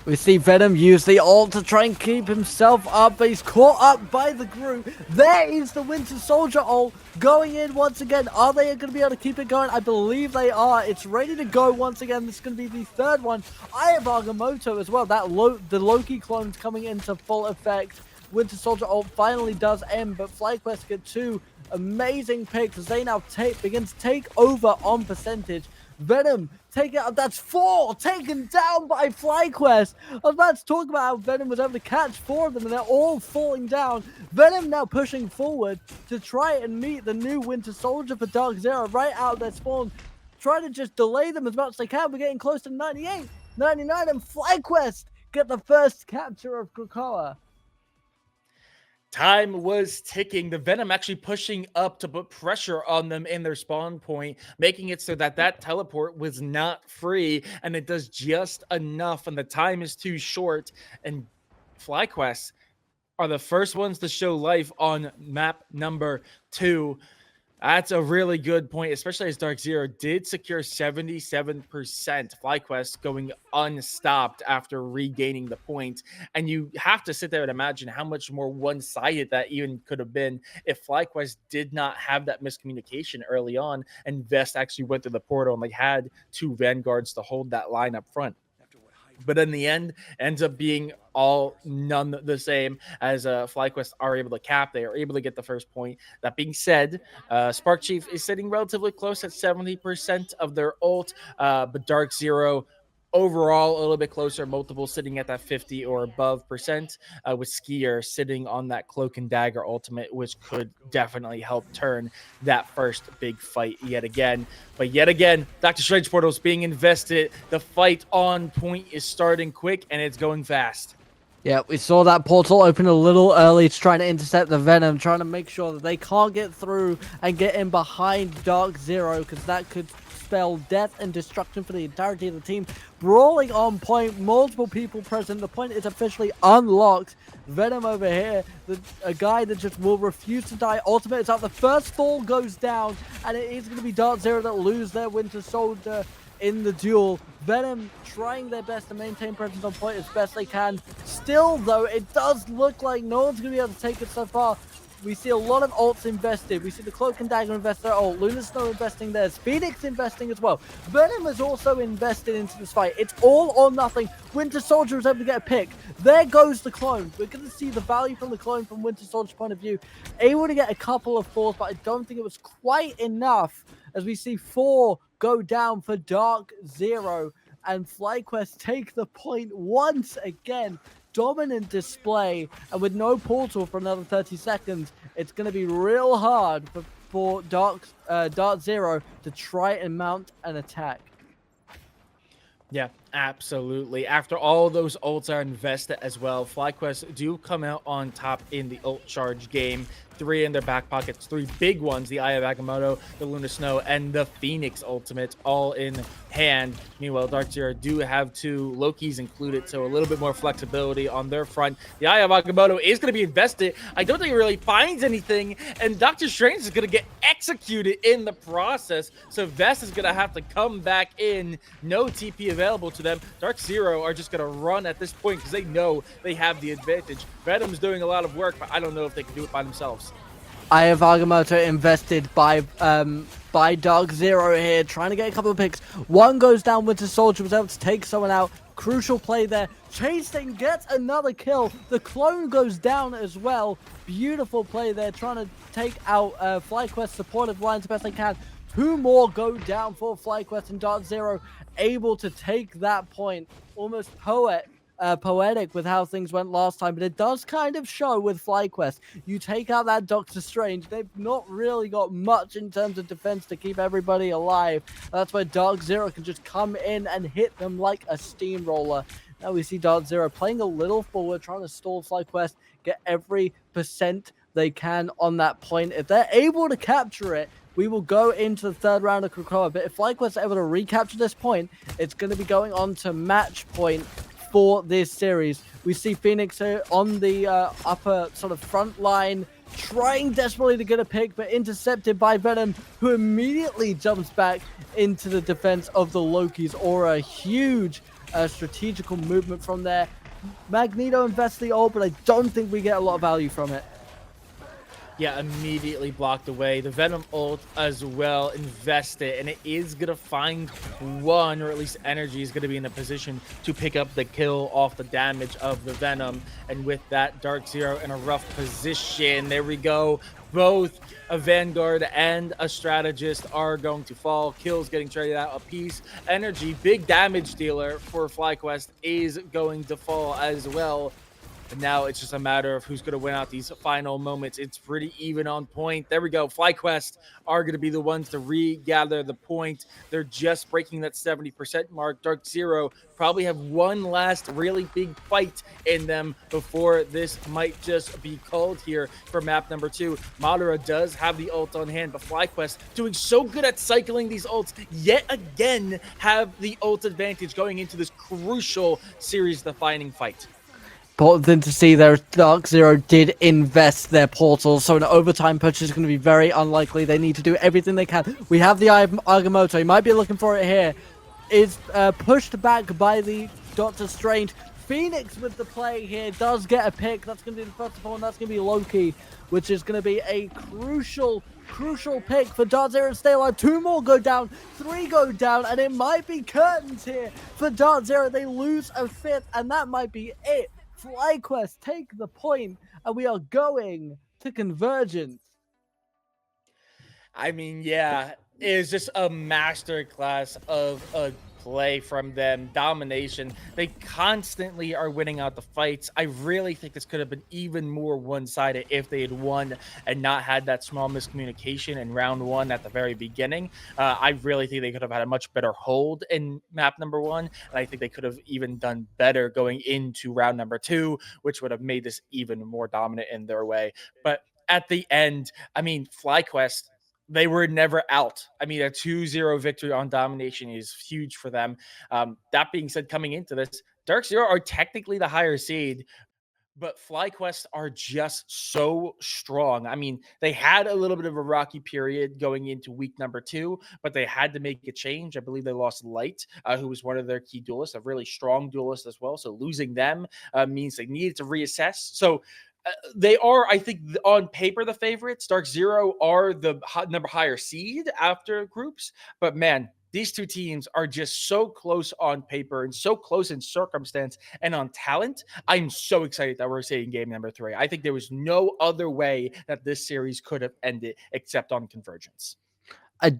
We see Venom use the ult to try and keep himself up, but he's caught up by the group. There is the Winter Soldier ult going in once again. Are they going to be able to keep it going? I believe they are. It's ready to go once again. This is going to be the third one. Eye of Agamotto as well. The Loki clone's coming into full effect. Winter Soldier ult finally does end, but Flyquest get two amazing picks as they now begin to take over on percentage. Venom take it up. That's 4 taken down by Flyquest. I was about to talk about how Venom was able to catch 4 of them and they're all falling down. Venom now pushing forward to try and meet the new Winter Soldier for Dark Zero right out of their spawn. Try to just delay them as much as they can. We're getting close to 98, 99, and Flyquest get the first capture of Krakoa. Time was ticking. The Venom actually pushing up to put pressure on them in their spawn point, making it so that that teleport was not free, and it does just enough, and the time is too short, and Flyquest are the first ones to show life on map number 2. That's a really good point, especially as Dark Zero did secure 77%. Flyquest going unstopped after regaining the point. And you have to sit there and imagine how much more one-sided that even could have been if Flyquest did not have that miscommunication early on and Vest actually went to the portal and they had 2 Vanguards to hold that line up front. But in the end, ends up being all none the same as Flyquest are able to cap. They are able to get the first point. That being said, Spark Chief is sitting relatively close at 70% of their ult, but Dark Zero overall a little bit closer, multiple sitting at that 50 or above percent, with Skier sitting on that Cloak and Dagger ultimate, which could definitely help turn that first big fight yet again. But yet again, Dr. Strange portal is being invested. The fight on point is starting quick and it's going fast. Yeah, we saw that portal open a little early to try to intercept the Venom, trying to make sure that they can't get through and get in behind Dark Zero, because that could spell death and destruction for the entirety of the team. Brawling on point, multiple people present. The point is officially unlocked. Venom over here, a guy that just will refuse to die. Ultimate is up. The first fall goes down, and it is going to be Dark Zero that lose their Winter Soldier in the duel. Venom trying their best to maintain presence on point as best they can. Still, though, it does look like no one's going to be able to take it so far. We see a lot of ults invested. We see the Cloak and Dagger invest their ult. Lunar Snow investing theirs. Phoenix investing as well. Venom is also invested into this fight. It's all or nothing. Winter Soldier is able to get a pick. There goes the clone. We're going to see the value from the clone from Winter Soldier's point of view. Able to get a couple of falls, but I don't think it was quite enough, as we see 4 go down for Dark Zero, and Flyquest take the point once again. Dominant display, and with no portal for another 30 seconds, it's going to be real hard for Dark Zero to try and mount an attack. Yeah, absolutely. After all those ults are invested as well, Flyquest do come out on top in the ult charge game. 3 in their back pockets, 3 big ones, the Eye of Agamotto, the Lunar Snow, and the Phoenix ultimate all in hand. Meanwhile, Dark Zero do have 2 Lokis included, so a little bit more flexibility on their front. The Eye of Agamotto is going to be invested. I don't think it really finds anything, and Dr. Strange is going to get executed in the process, so Vest is going to have to come back in. No TP available to them. Dark Zero are just going to run at this point because they know they have the advantage. Venom's doing a lot of work, but I don't know if they can do it by themselves. Eye of Agamotto invested by Dark Zero here, trying to get a couple of picks. One goes down. Winter Soldier was able to take someone out. Crucial play there. Chasing gets another kill. The clone goes down as well. Beautiful play there, trying to take out Flyquest supportive lines the best they can. 2 more go down for Flyquest, and Dark Zero able to take that point. Almost poetic with how things went last time, but it does kind of show with Flyquest. You take out that Doctor Strange, they've not really got much in terms of defense to keep everybody alive. That's where Dark Zero can just come in and hit them like a steamroller. Now we see Dark Zero playing a little forward, trying to stall Flyquest, get every percent they can on that point. If they're able to capture it, we will go into the 3rd round of Krakoa. But if Flyquest are able to recapture this point, it's going to be going on to match point for this series. We see Phoenix on the upper sort of front line, trying desperately to get a pick, but intercepted by Venom, who immediately jumps back into the defense of the Loki's aura. Huge strategical movement from there. Magneto invests the ult, but I don't think we get a lot of value from it. Yeah, immediately blocked away. The Venom ult as well, invest it, and it is going to find one, or at least energy is going to be in a position to pick up the kill off the damage of the Venom. And with that, Dark Zero in a rough position. There we go. Both a Vanguard and a Strategist are going to fall. Kills getting traded out a piece. Energy, big damage dealer for Flyquest, is going to fall as well. And now it's just a matter of who's going to win out these final moments. It's pretty even on point. There we go. Flyquest are going to be the ones to regather the point. They're just breaking that 70% mark. Dark Zero probably have one last really big fight in them before this might just be called here for map number 2. Madara does have the ult on hand, but Flyquest doing so good at cycling these ults, yet again have the ult advantage going into this crucial series-defining fight. Important thing to see there, Dark Zero did invest their portals, so an overtime push is going to be very unlikely. They need to do everything they can. We have the Agamotto. You might be looking for it here. Is pushed back by the Doctor Strange. Phoenix with the play here does get a pick. That's going to be the first of all, and that's going to be Loki, which is going to be a crucial pick for Dark Zero to stay alive. 2 more go down, 3 go down, and it might be curtains here for Dark Zero. They lose a 5th, and that might be it. Flyquest take the point, and we are going to Convergence. I mean, yeah, it's just a masterclass of a play from them. Domination. They constantly are winning out the fights. I really think this could have been even more one-sided if they had won and not had that small miscommunication in round 1 at the very beginning. I really think they could have had a much better hold in map number 1, and I think they could have even done better going into round number 2, which would have made this even more dominant in their way. But at the end, I mean, Flyquest, they were never out. I mean, a 2-0 victory on Domination is huge for them. That being said, coming into this, Dark Zero are technically the higher seed, but Flyquest are just so strong. I mean, they had a little bit of a rocky period going into week number 2, but they had to make a change. I believe they lost Light, who was one of their key duelists, a really strong duelist as well. So losing them means they needed to reassess. So they are, I think, on paper the favorites. Dark Zero are the number higher seed after groups, but man, these two teams are just so close on paper and so close in circumstance and on talent. I'm so excited that we're seeing game number 3. I think there was no other way that this series could have ended except on Convergence.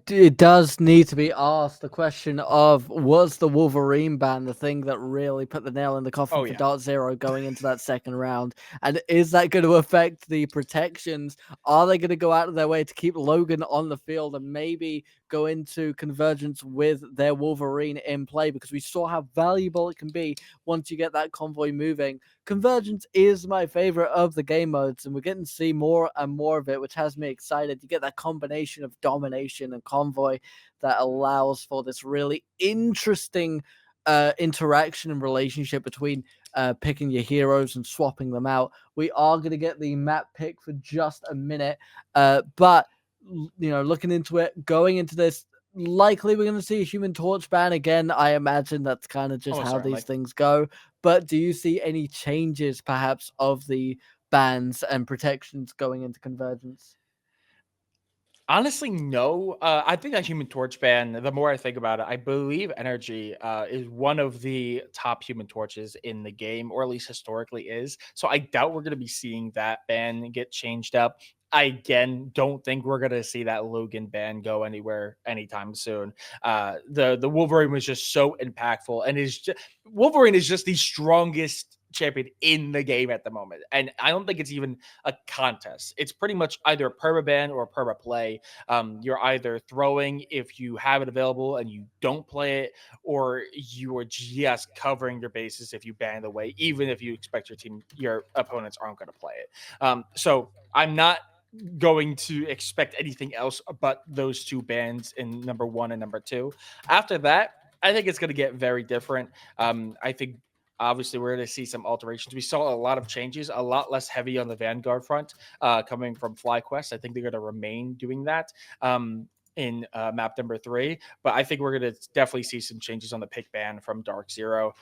It does need to be asked the question of, was the Wolverine ban the thing that really put the nail in the coffin for Dark Zero going into that second round? And is that going to affect the protections? Are they going to go out of their way to keep Logan on the field and maybe go into Convergence with their Wolverine in play? Because we saw how valuable it can be once you get that convoy moving. Convergence is my favorite of the game modes, and we're getting to see more and more of it, which has me excited. You get that combination of domination and convoy that allows for this really interesting interaction and relationship between picking your heroes and swapping them out. We are going to get the map pick for just a minute, but you know, looking into it, going into this, likely we're going to see a Human Torch ban again. I imagine that's kind of just how these things go. But do you see any changes, perhaps, of the bans and protections going into Convergence? Honestly, no. I think that Human Torch ban, the more I think about it, I believe Energy is one of the top Human Torches in the game, or at least historically is. So I doubt we're going to be seeing that ban get changed up. I, again, don't think we're going to see that Logan ban go anywhere anytime soon. The Wolverine was just so impactful, and Wolverine is just the strongest champion in the game at the moment. And I don't think it's even a contest. It's pretty much either a perma ban or a perma play. You're either throwing if you have it available and you don't play it, or you are just covering your bases if you ban it away, even if you expect your opponents aren't going to play it. So I'm not going to expect anything else but those two bans in number 1 and number 2. After that, I think it's going to get very different. I think Obviously, we're going to see some alterations. We saw a lot of changes, a lot less heavy on the Vanguard front coming from Flyquest. I think they're going to remain doing that. In map number 3, but I think we're going to definitely see some changes on the pick ban from Dark Zero.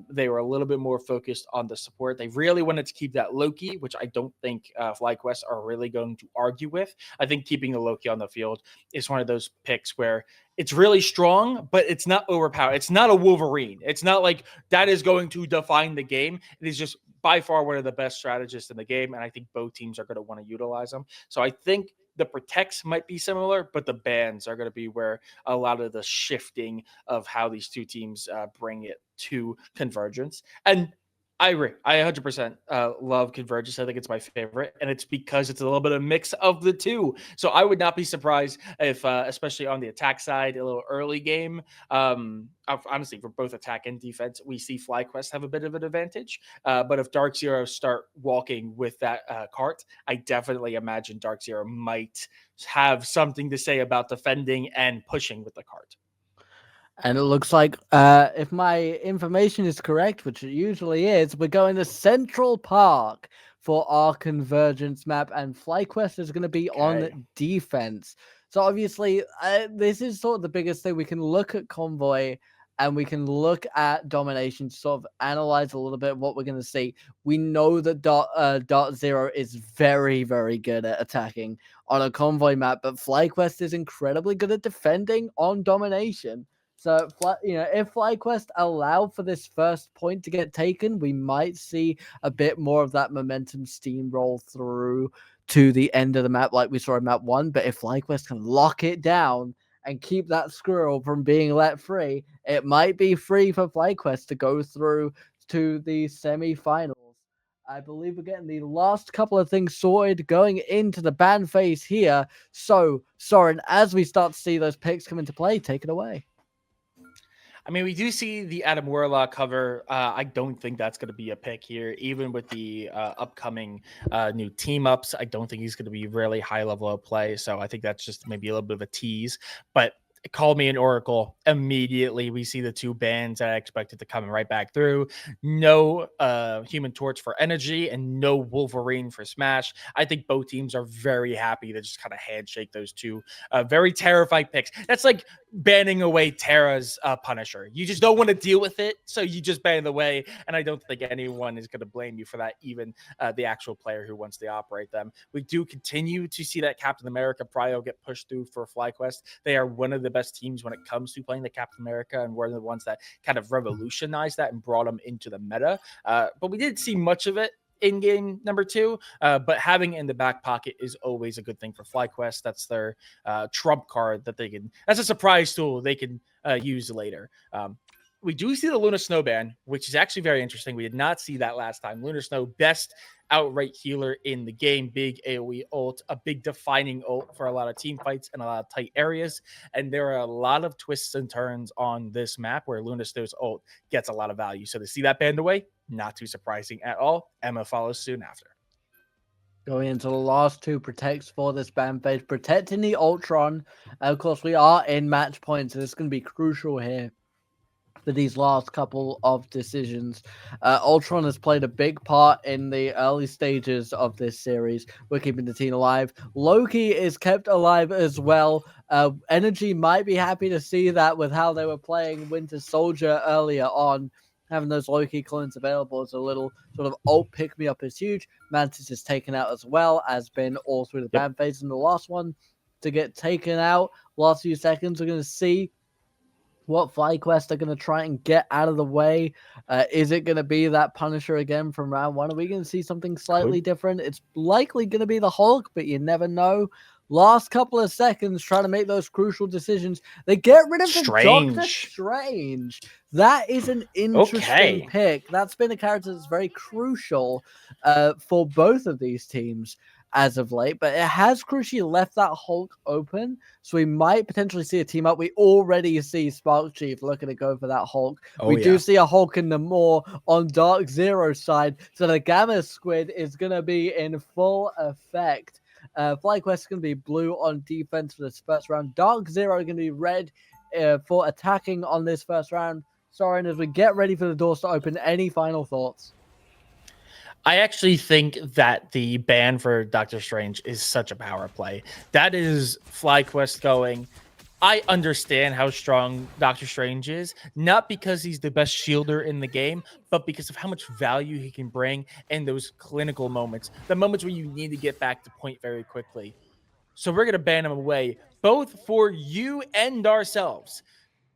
They were a little bit more focused on the support. They really wanted to keep that Loki, which I don't think FlyQuest are really going to argue with. I think keeping the Loki on the field is one of those picks where it's really strong, but it's not overpowered. It's not a Wolverine. It's not like that is going to define the game. It is just by far one of the best strategists in the game, and I think both teams are going to want to utilize them. So I think the protects might be similar, but the bans are going to be where a lot of the shifting of how these two teams bring it to Convergence. And I agree. I 100% love Convergence. I think it's my favorite, and it's because it's a little bit of mix of the two. So I would not be surprised if, especially on the attack side, a little early game, honestly, for both attack and defense, we see FlyQuest have a bit of an advantage. But if Dark Zero start walking with that cart, I definitely imagine Dark Zero might have something to say about defending and pushing with the cart. And it looks like, if my information is correct, which it usually is, we're going to Central Park for our Convergence map, and FlyQuest is going to be on defense. So obviously, this is sort of the biggest thing. We can look at Convoy and we can look at Domination to sort of analyze a little bit what we're going to see. We know that Dot Zero is very, very good at attacking on a Convoy map, but FlyQuest is incredibly good at defending on Domination. So, if FlyQuest allowed for this first point to get taken, we might see a bit more of that momentum steamroll through to the end of the map like we saw in map 1. But if FlyQuest can lock it down and keep that squirrel from being let free, it might be free for FlyQuest to go through to the semi-finals. I believe we're getting the last couple of things sorted going into the ban phase here. So, Soren, as we start to see those picks come into play, take it away. I mean, we do see the Adam Warlock cover. I don't think that's going to be a pick here, even with the upcoming new team ups. I don't think he's going to be really high level of play. So I think that's just maybe a little bit of a tease. But call me an oracle. Immediately, we see the two bans that I expected to come right back through. No Human Torch for energy and no Wolverine for Smash. I think both teams are very happy to just kind of handshake those two very terrifying picks. That's like banning away Terra's Punisher. You just don't want to deal with it, so you just ban it away. And I don't think anyone is going to blame you for that, even the actual player who wants to operate them. We do continue to see that Captain America Prio get pushed through for FlyQuest. They are one of the best teams when it comes to playing the Captain America, and one of the ones that kind of revolutionized that and brought them into the meta. But we didn't see much of it in game number 2, but having it in the back pocket is always a good thing for FlyQuest. That's their trump card that they can, that's a surprise tool they can use later. We do see the Luna Snow ban, which is actually very interesting. We did not see that last time. Luna Snow, best outright healer in the game, big AoE ult, a big defining ult for a lot of team fights and a lot of tight areas. And there are a lot of twists and turns on this map where Luna Snow's ult gets a lot of value. So to see that banned away, not too surprising at all. Emma follows soon after. Going into the last two protects for this ban phase, protecting the Ultron. Of course, we are in match points, so this is going to be crucial here for these last couple of decisions. Ultron has played a big part in the early stages of this series. We're keeping the team alive. Loki is kept alive as well. Energy might be happy to see that with how they were playing Winter Soldier earlier on. Having those Loki clones available as a little sort of ult pick-me-up is huge. Mantis is taken out as well, as been all through the ban phase. And the last one to get taken out, last few seconds, we're going to see what FlyQuest are going to try and get out of the way. Is it going to be that Punisher again from round 1? Are we going to see something slightly different? It's likely going to be the Hulk, but you never know. Last couple of seconds trying to make those crucial decisions. They get rid of the Doctor Strange. That is an interesting pick. That's been a character that's very crucial for both of these teams as of late, but it has crucially left that Hulk open, so we might potentially see a team up. We already see Spark Chief looking to go for that Hulk. We do see a Hulk in the more on Dark Zero's side, so the Gamma Squid is going to be in full effect. FlyQuest is going to be blue on defense for this first round. Dark Zero is going to be red for attacking on this first round. Soren, as we get ready for the doors to open, any final thoughts? I actually think that the ban for Doctor Strange is such a power play. That is Flyquest going. I understand how strong Doctor Strange is, not because he's the best shielder in the game, but because of how much value he can bring in those clinical moments, the moments where you need to get back to point very quickly. So we're going to ban him away, both for you and ourselves.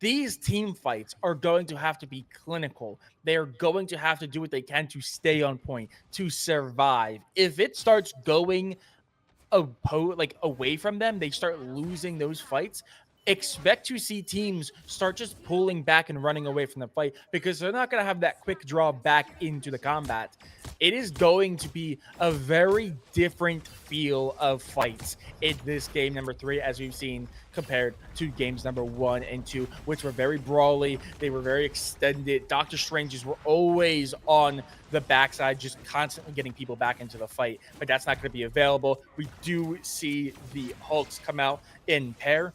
These team fights are going to have to be clinical. They are going to have to do what they can to stay on point, to survive. If it starts going away from them, they start losing those fights. Expect to see teams start just pulling back and running away from the fight because they're not going to have that quick draw back into the combat. It is going to be a very different feel of fights in this game number 3, as we've seen compared to games number 1 and 2, which were very brawly. They were very extended. Doctor Stranges were always on the backside, just constantly getting people back into the fight, but that's not going to be available. We do see the Hulks come out in pair,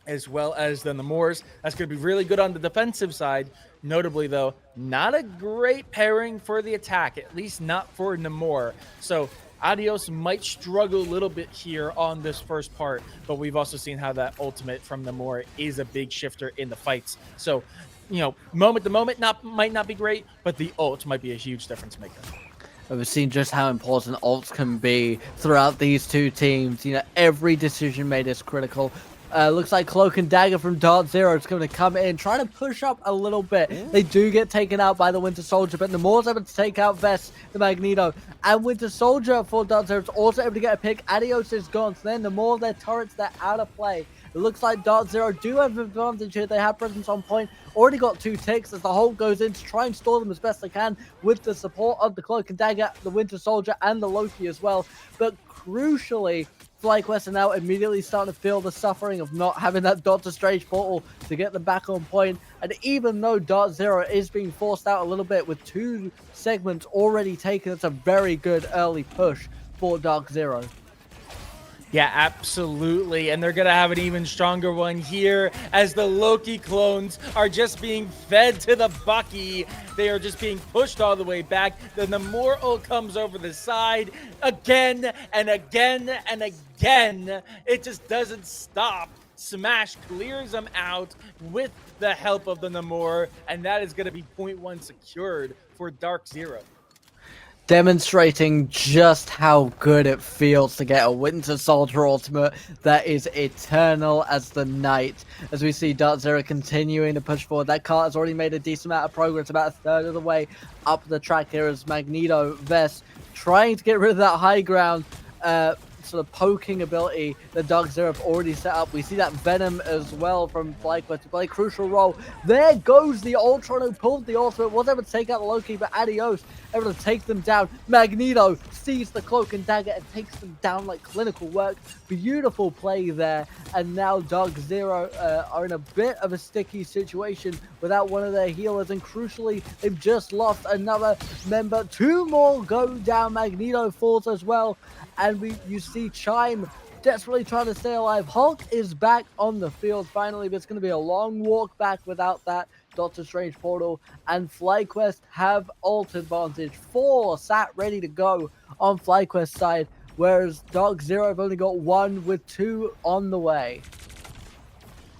as well as the Namors. That's going to be really good on the defensive side. Notably, though, not a great pairing for the attack, at least not for Namor. So Adios might struggle a little bit here on this first part, but we've also seen how that ultimate from Namor is a big shifter in the fights. So, moment to moment might not be great, but the ult might be a huge difference maker. We've seen just how important ults can be throughout these two teams. Every decision made is critical. Looks like Cloak and Dagger from Dart Zero is going to come in, trying to push up a little bit. They do get taken out by the Winter Soldier, but Namor's able to take out Vest, the Magneto, and Winter Soldier for Dart Zero is also able to get a pick. Adios is gone, so then Namor, their turrets, they're out of play. It looks like Dart Zero do have an advantage here. They have presence on point. Already got 2 ticks as the Hulk goes in to try and stall them as best they can with the support of the Cloak and Dagger, the Winter Soldier, and the Loki as well. But crucially, Flyquest are now immediately starting to feel the suffering of not having that Doctor Strange portal to get them back on point. And even though Dart Zero is being forced out a little bit with 2 segments already taken, it's a very good early push for Dark Zero. Yeah, absolutely. And they're going to have an even stronger one here as the Loki clones are just being fed to the Bucky. They are just being pushed all the way back. Then the Namor ult comes over the side again and again and again. It just doesn't stop. Smash clears them out with the help of the Namor, and that is going to be point 1 secured for Dark Zero. Demonstrating just how good it feels to get a Winter Soldier ultimate that is eternal as the night. As we see Dart Zero continuing to push forward, that cart has already made a decent amount of progress, about a third of the way up the track here as Magneto, Vest, trying to get rid of that high ground, sort of poking ability that Dark Zero have already set up. We see that Venom as well from Flyquest to play a crucial role. There goes the Ultron who pulled the ultimate, was able to take out the Loki, but Adios able to take them down. Magneto sees the Cloak and Dagger and takes them down like clinical work. Beautiful play there. And now Dark Zero are in a bit of a sticky situation without one of their healers, and crucially they've just lost another member. 2 more go down. Magneto falls as well, and you see Chime desperately trying to stay alive. Hulk is back on the field finally, but it's going to be a long walk back without that Doctor Strange portal, and Flyquest have ult advantage. 4 sat ready to go on Flyquest side, whereas Dark Zero have only got 1 with 2 on the way.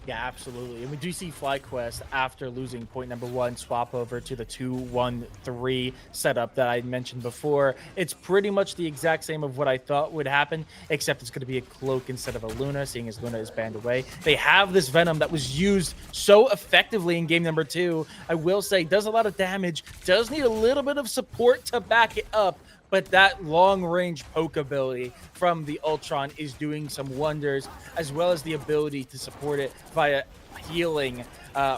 Yeah, absolutely. And we do see Flyquest, after losing point number 1, swap over to the 2-1-3 setup that I mentioned before. It's pretty much the exact same of what I thought would happen, except it's going to be a Cloak instead of a Luna, seeing as Luna is banned away. They have this Venom that was used so effectively in game number 2. I will say, does a lot of damage, does need a little bit of support to back it up, but that long-range poke ability from the Ultron is doing some wonders, as well as the ability to support it via healing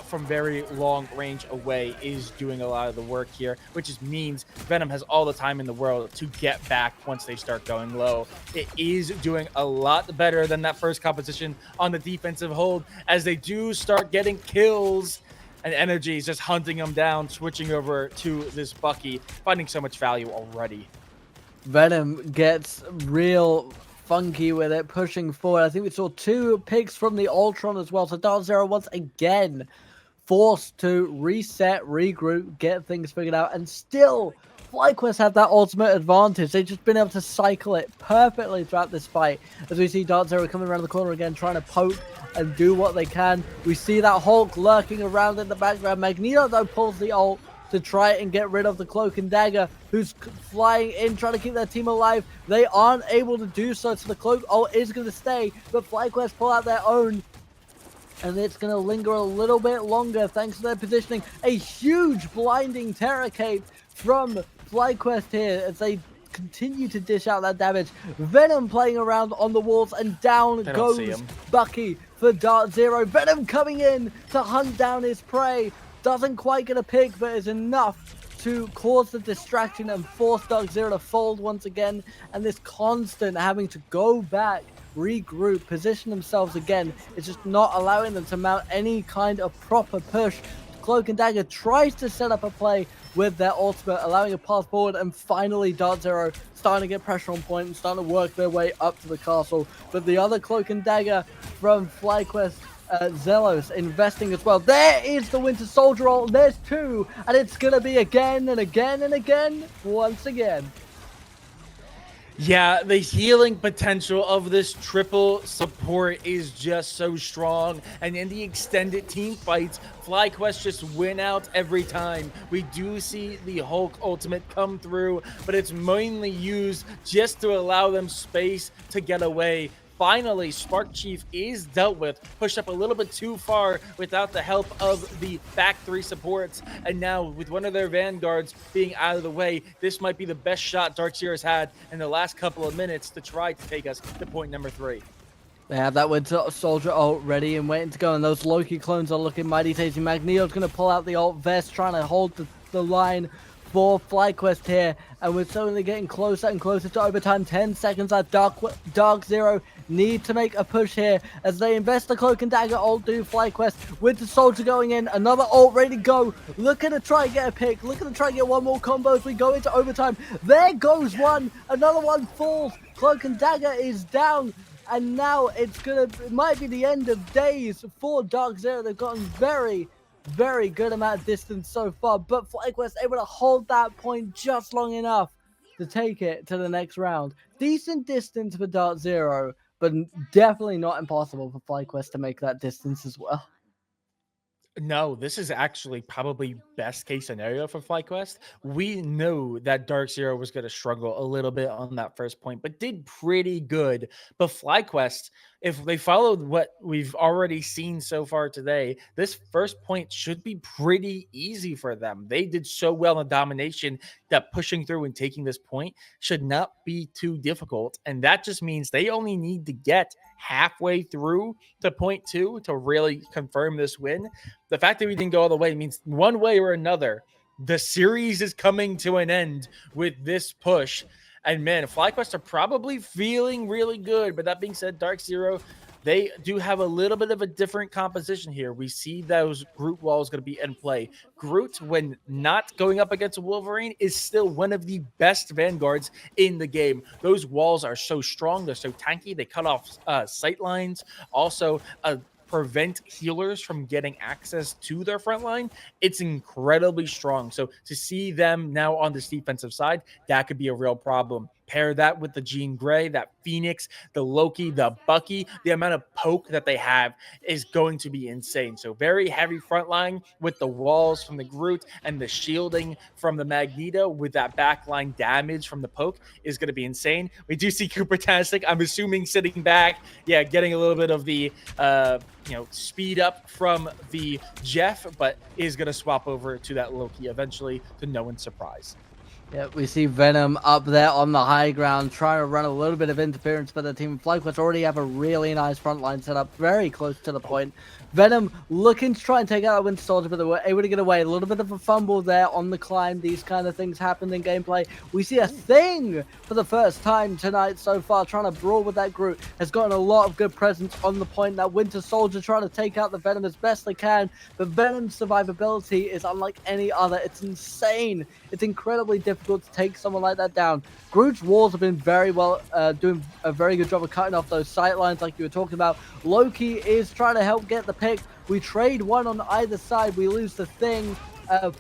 from very long range away is doing a lot of the work here, which means Venom has all the time in the world to get back once they start going low. It is doing a lot better than that first composition on the defensive hold, as they do start getting kills, and energy is just hunting them down, switching over to this Bucky, finding so much value already. Venom gets real funky with it, pushing forward. I think we saw 2 picks from the Ultron as well. So Dark Zero once again forced to reset, regroup, get things figured out, and still Flyquest have that ultimate advantage. They've just been able to cycle it perfectly throughout this fight. As we see Dark Zero coming around the corner again, trying to poke and do what they can. We see that Hulk lurking around in the background. Magneto, though, pulls the ult to try and get rid of the Cloak and Dagger, who's flying in, trying to keep their team alive. They aren't able to do so, so the Cloak ult is going to stay, but Flyquest pull out their own. And it's going to linger a little bit longer thanks to their positioning. A huge blinding Terror Cape from Flyquest here as they continue to dish out that damage. Venom playing around on the walls, and down goes Bucky for Dark Zero. Venom coming in to hunt down his prey. Doesn't quite get a pick, but is enough to cause the distraction and force Dark Zero to fold once again. And this constant having to go back, regroup, position themselves again, is just not allowing them to mount any kind of proper push. Cloak and Dagger tries to set up a play with their ultimate, allowing a path forward, and finally Dark Zero starting to get pressure on point and starting to work their way up to the castle. But the other Cloak and Dagger from Flyquest, Zelos, investing as well. There is the Winter Soldier ult. There's two, and it's gonna be again and again and again, once again. Yeah, the healing potential of this triple support is just so strong. And in the extended team fights, Flyquest just win out every time. We do see the Hulk ultimate come through, but it's mainly used just to allow them space to get away. Finally, Spark Chief is dealt with, pushed up a little bit too far without the help of the back three supports. And now with one of their vanguards being out of the way, this might be the best shot Dark Zero's had in the last couple of minutes to try to take us to point number 3. They have that Winter Soldier ult ready and waiting to go, and those Loki clones are looking mighty tasty. Magneto's going to pull out the ult vest, trying to hold the line for Flyquest here, and we're slowly getting closer and closer to overtime. 10 seconds left. Dark Zero need to make a push here as they invest the Cloak and Dagger ult. Do Flyquest with the Soldier going in, another ult ready to go. Looking to try and get a pick, looking to try and get one more combo as we go into overtime. There goes one, another one falls. Cloak and Dagger is down, and now it might be the end of days for Dark Zero. They've gotten very good amount of distance so far, but Flyquest able to hold that point just long enough to take it to the next round. Decent distance for Dark Zero, but definitely not impossible for Flyquest to make that distance as well. No, this is actually probably best case scenario for Flyquest. We know that Dark Zero was going to struggle a little bit on that first point, but did pretty good. But Flyquest, if they followed what we've already seen so far today, this first point should be pretty easy for them. They did so well in domination that pushing through and taking this point should not be too difficult. And that just means they only need to get halfway through to point 2 to really confirm this win. The fact that we didn't go all the way means one way or another, the series is coming to an end with this push. And man, Flyquest are probably feeling really good. But that being said, Dark Zero, they do have a little bit of a different composition here. We see those Groot walls going to be in play. Groot, when not going up against a Wolverine, is still one of the best vanguards in the game. Those walls are so strong. They're so tanky. They cut off sight lines. Also, prevent healers from getting access to their front line. It's incredibly strong. So to see them now on this defensive side, that could be a real problem. Pair that with the Jean Grey, that Phoenix, the Loki, the Bucky, the amount of poke that they have is going to be insane. So very heavy front line with the walls from the Groot and the shielding from the Magneto with that backline damage from the poke is going to be insane. We do see Cooper-tastic, I'm assuming, sitting back, getting a little bit of the speed up from the Jeff, but is going to swap over to that Loki eventually, to no one's surprise. Yeah, we see Venom up there on the high ground, trying to run a little bit of interference for the team. Flyquest already have a really nice front line set up, very close to the point. Venom looking to try and take out a Winter Soldier, but they were able to get away. A little bit of a fumble there on the climb. These kind of things happen in gameplay. We see a Thing for the first time tonight so far, trying to brawl with that Groot. Has gotten a lot of good presence on the point. That Winter Soldier trying to take out the Venom as best they can, but Venom's survivability is unlike any other. It's insane. It's incredibly difficult difficult to take someone like that down. Groot's walls have been very well, doing a very good job of cutting off those sight lines like you were talking about. Loki is trying to help get the pick. We trade one on either side. We lose the Thing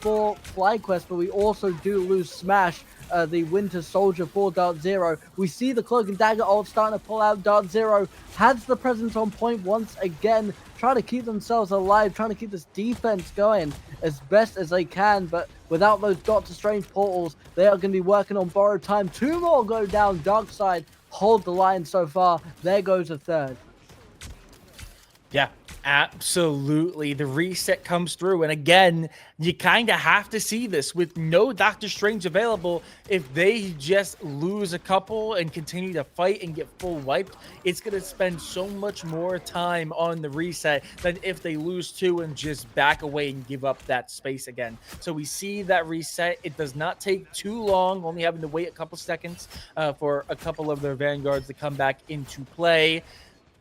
for Flyquest, but we also do lose Smash, the Winter Soldier for Dark Zero. We see the Cloak and Dagger ult starting to pull out. Dark Zero has the presence on point once again, trying to keep themselves alive, trying to keep this defense going as best as they can, but without those Doctor Strange portals, they are going to be working on borrowed time. 2 more go down. Darkseid hold the line so far. There goes a third. Yeah, absolutely. The reset comes through. And again, you kind of have to see this with no Doctor Strange available. If they just lose a couple and continue to fight and get full wiped, it's going to spend so much more time on the reset than if they lose 2 and just back away and give up that space again. So we see that reset. It does not take too long, only having to wait a couple seconds for a couple of their vanguards to come back into play.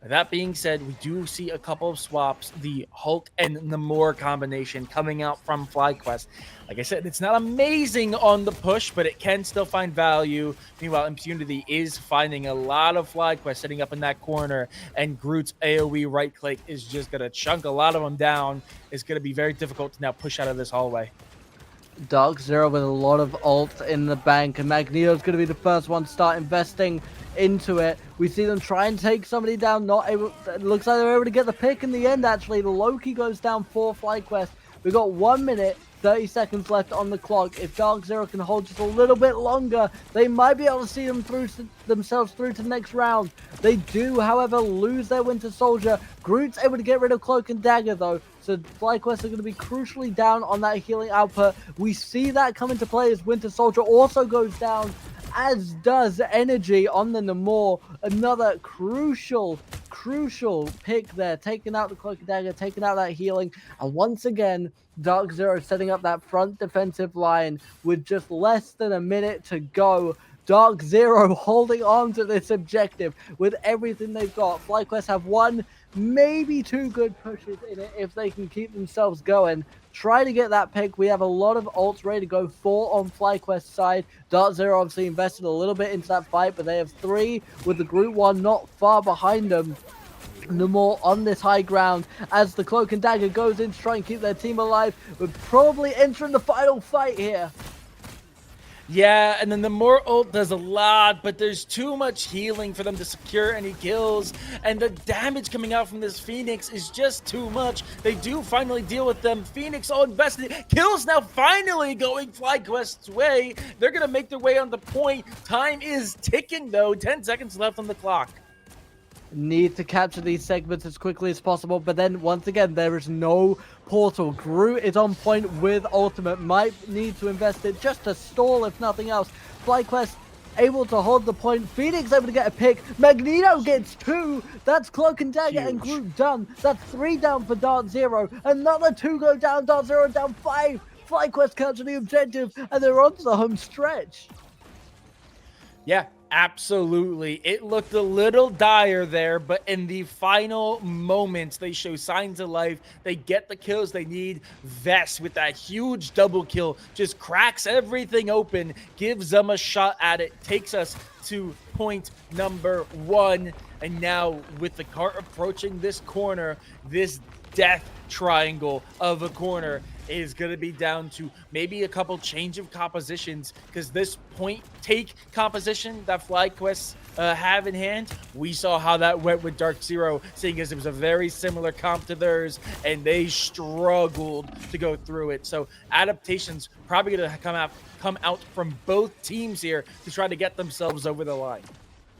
That being said, we do see a couple of swaps, the Hulk and Namor combination coming out from Flyquest. Like I said, it's not amazing on the push, but it can still find value. Meanwhile, Impunity is finding a lot of Flyquest sitting up in that corner, and Groot's AoE right click is just going to chunk a lot of them down. It's going to be very difficult to now push out of this hallway. Dark Zero with a lot of ult in the bank, and Magneto's going to be the first one to start investing into it. We see them try and take somebody down, not able. It looks like they're able to get the pick in the end. Actually, the Loki goes down for Flyquest. We've got 1 minute 30 seconds left on the clock. If Dark Zero can hold just a little bit longer, they might be able to see themselves through to the next round. They do, however, lose their Winter Soldier. Groot's able to get rid of Cloak and Dagger, though, so Flyquest are going to be crucially down on that healing output. We see that come into play as Winter Soldier also goes down, as does Energy on the Namor. Another crucial pick there, taking out the Cloak and Dagger, taking out that healing, and once again, Dark Zero setting up that front defensive line with just less than a minute to go. Dark Zero holding on to this objective with everything they've got. Flyquest have 1, maybe 2 good pushes in it if they can keep themselves going. Try to get that pick. We have a lot of ults ready to go. 4 on Flyquest's side. Dark Zero obviously invested a little bit into that fight, but they have 3 with the Group 1 not far behind them. Namor on this high ground as the Cloak and Dagger goes in to try and keep their team alive. We're probably entering the final fight here. Yeah, and then the Namor ult does a lot, but there's too much healing for them to secure any kills, and the damage coming out from this Phoenix is just too much. They do finally deal with them. Phoenix all invested. Kills now finally going Flyquest's way. They're going to make their way on the point. Time is ticking, though. 10 seconds left on the clock. Need to capture these segments as quickly as possible, but then once again there is no portal. Groot is on point with ultimate, might need to invest it just to stall if nothing else. Flyquest able to hold the point. Phoenix able to get a pick. Magneto gets 2. That's Cloak and Dagger and Groot done. That's 3 down for Dark Zero. Another 2 go down. Dark Zero down 5. Flyquest capture the objective and they're on to the home stretch. Yeah, absolutely. It looked a little dire there, but in the final moments, they show signs of life. They get the kills they need. Vest with that huge double kill just cracks everything open, gives them a shot at it, takes us to point number 1. And now with the cart approaching this corner, this death triangle of a corner is going to be down to maybe a couple change of compositions, because this point take composition that Flyquest have in hand, we saw how that went with Dark Zero, seeing as it was a very similar comp to theirs, and they struggled to go through it. So adaptations probably going to come out from both teams here to try to get themselves over the line.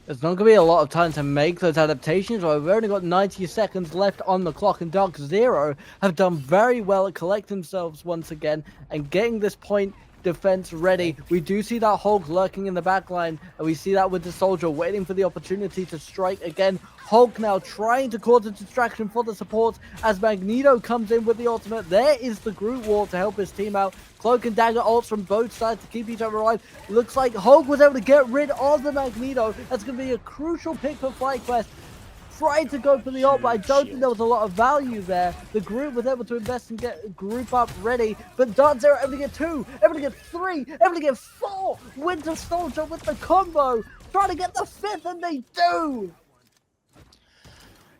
There's not going to be a lot of time to make those adaptations, but we've only got 90 seconds left on the clock, and Dark Zero have done very well at collecting themselves once again and getting this point defense ready. We do see that Hulk lurking in the back line, and we see that with the Soldier waiting for the opportunity to strike again. Hulk now trying to cause a distraction for the supports as Magneto comes in with the ultimate. There is the Groot wall to help his team out. Cloak and Dagger ults from both sides to keep each other alive. Looks like Hulk was able to get rid of the Magneto. That's going to be a crucial pick for Flyquest. tried to go for the ult, but I Huge don't think there was a lot of value there. The group was able to invest and get group up ready, but Dark Zero able to get 2, able to get 3, able to get 4. Winter Soldier with the combo, trying to get the 5th, and they do.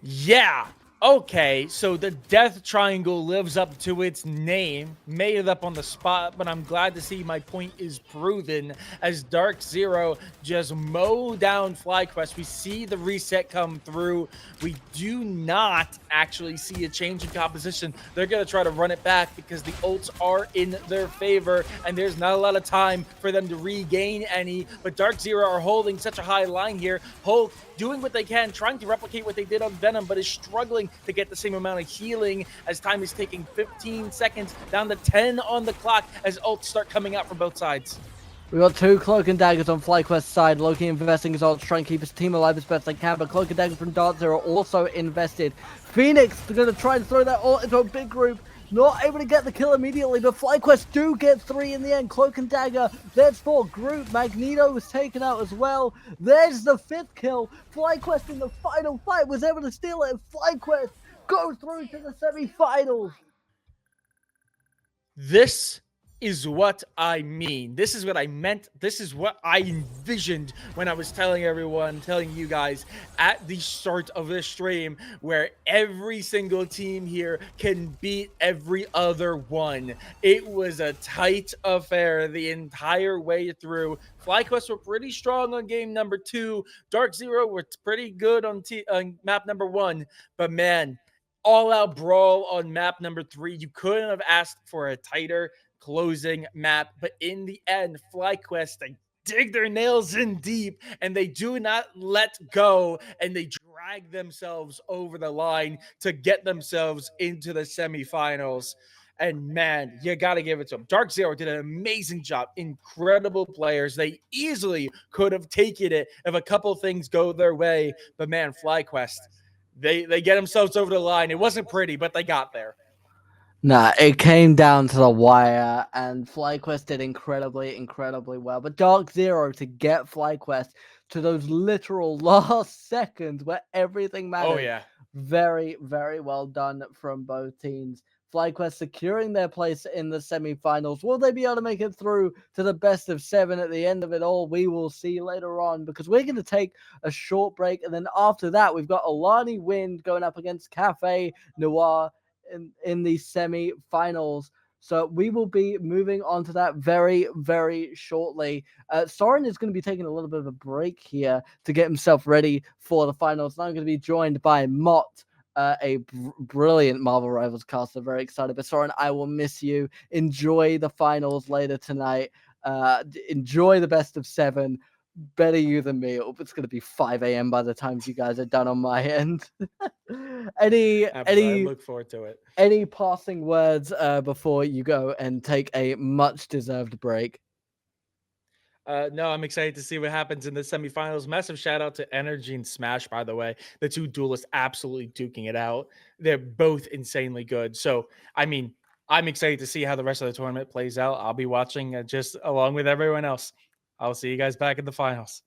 Yeah. Okay, so the Death Triangle lives up to its name. Made it up on the spot, but I'm glad to see my point is proven as Dark Zero just mow down Flyquest. We see the reset come through. We do not actually see a change in composition. They're going to try to run it back because the ults are in their favor, and there's not a lot of time for them to regain any. But Dark Zero are holding such a high line here. Hulk doing what they can, trying to replicate what they did on Venom, but is struggling to get the same amount of healing as time is taking 15 seconds down to 10 on the clock as ults start coming out from both sides. We got 2 Cloak and Daggers on Flyquest's side. Loki investing his ults, trying to keep his team alive as best they can, but Cloak and Daggers from Dark Zero also invested. Phoenix, they're going to try and throw that ult into a big group. Not able to get the kill immediately, but Flyquest do get 3 in the end. Cloak and Dagger, there's 4. Group, Magneto was taken out as well. There's the 5th kill. Flyquest in the final fight was able to steal it. Flyquest goes through to the semi-finals. This is what I mean. This is what I meant. This is what I envisioned when I was telling you guys at the start of this stream, where every single team here can beat every other one. It was a tight affair the entire way through. Flyquest were pretty strong on game number 2. Dark Zero were pretty good on map number 1. But man, all-out brawl on map number 3. You couldn't have asked for a tighter closing map, but in the end, Flyquest, they dig their nails in deep and they do not let go, and they drag themselves over the line to get themselves into the semifinals. And man, you got to give it to them. Dark Zero did an amazing job. Incredible players. They easily could have taken it if a couple things go their way, but man, Flyquest, they get themselves over the line. It wasn't pretty, but they got there. Nah, it came down to the wire, and Flyquest did incredibly well. But Dark Zero to get Flyquest to those literal last seconds where everything mattered. Oh, yeah. Very well done from both teams. Flyquest securing their place in the semifinals. Will they be able to make it through to the best of 7 at the end of it all? We will see later on, because we're going to take a short break, and then after that, we've got Alani Wind going up against Cafe Noir in the semi-finals. So we will be moving on to that very shortly. Soren is going to be taking a little bit of a break here to get himself ready for the finals. And I'm going to be joined by Mott, a brilliant Marvel Rivals caster. Very excited. But Soren, I will miss you. Enjoy the finals later tonight. Enjoy the best of 7. Better you than me. It's going to be 5 a.m. by the time you guys are done on my end. I look forward to it. Any passing words before you go and take a much-deserved break? No, I'm excited to see what happens in the semifinals. Massive shout out to Energy and Smash, by the way. The 2 duelists absolutely duking it out. They're both insanely good. So, I mean, I'm excited to see how the rest of the tournament plays out. I'll be watching just along with everyone else. I'll see you guys back in the finals.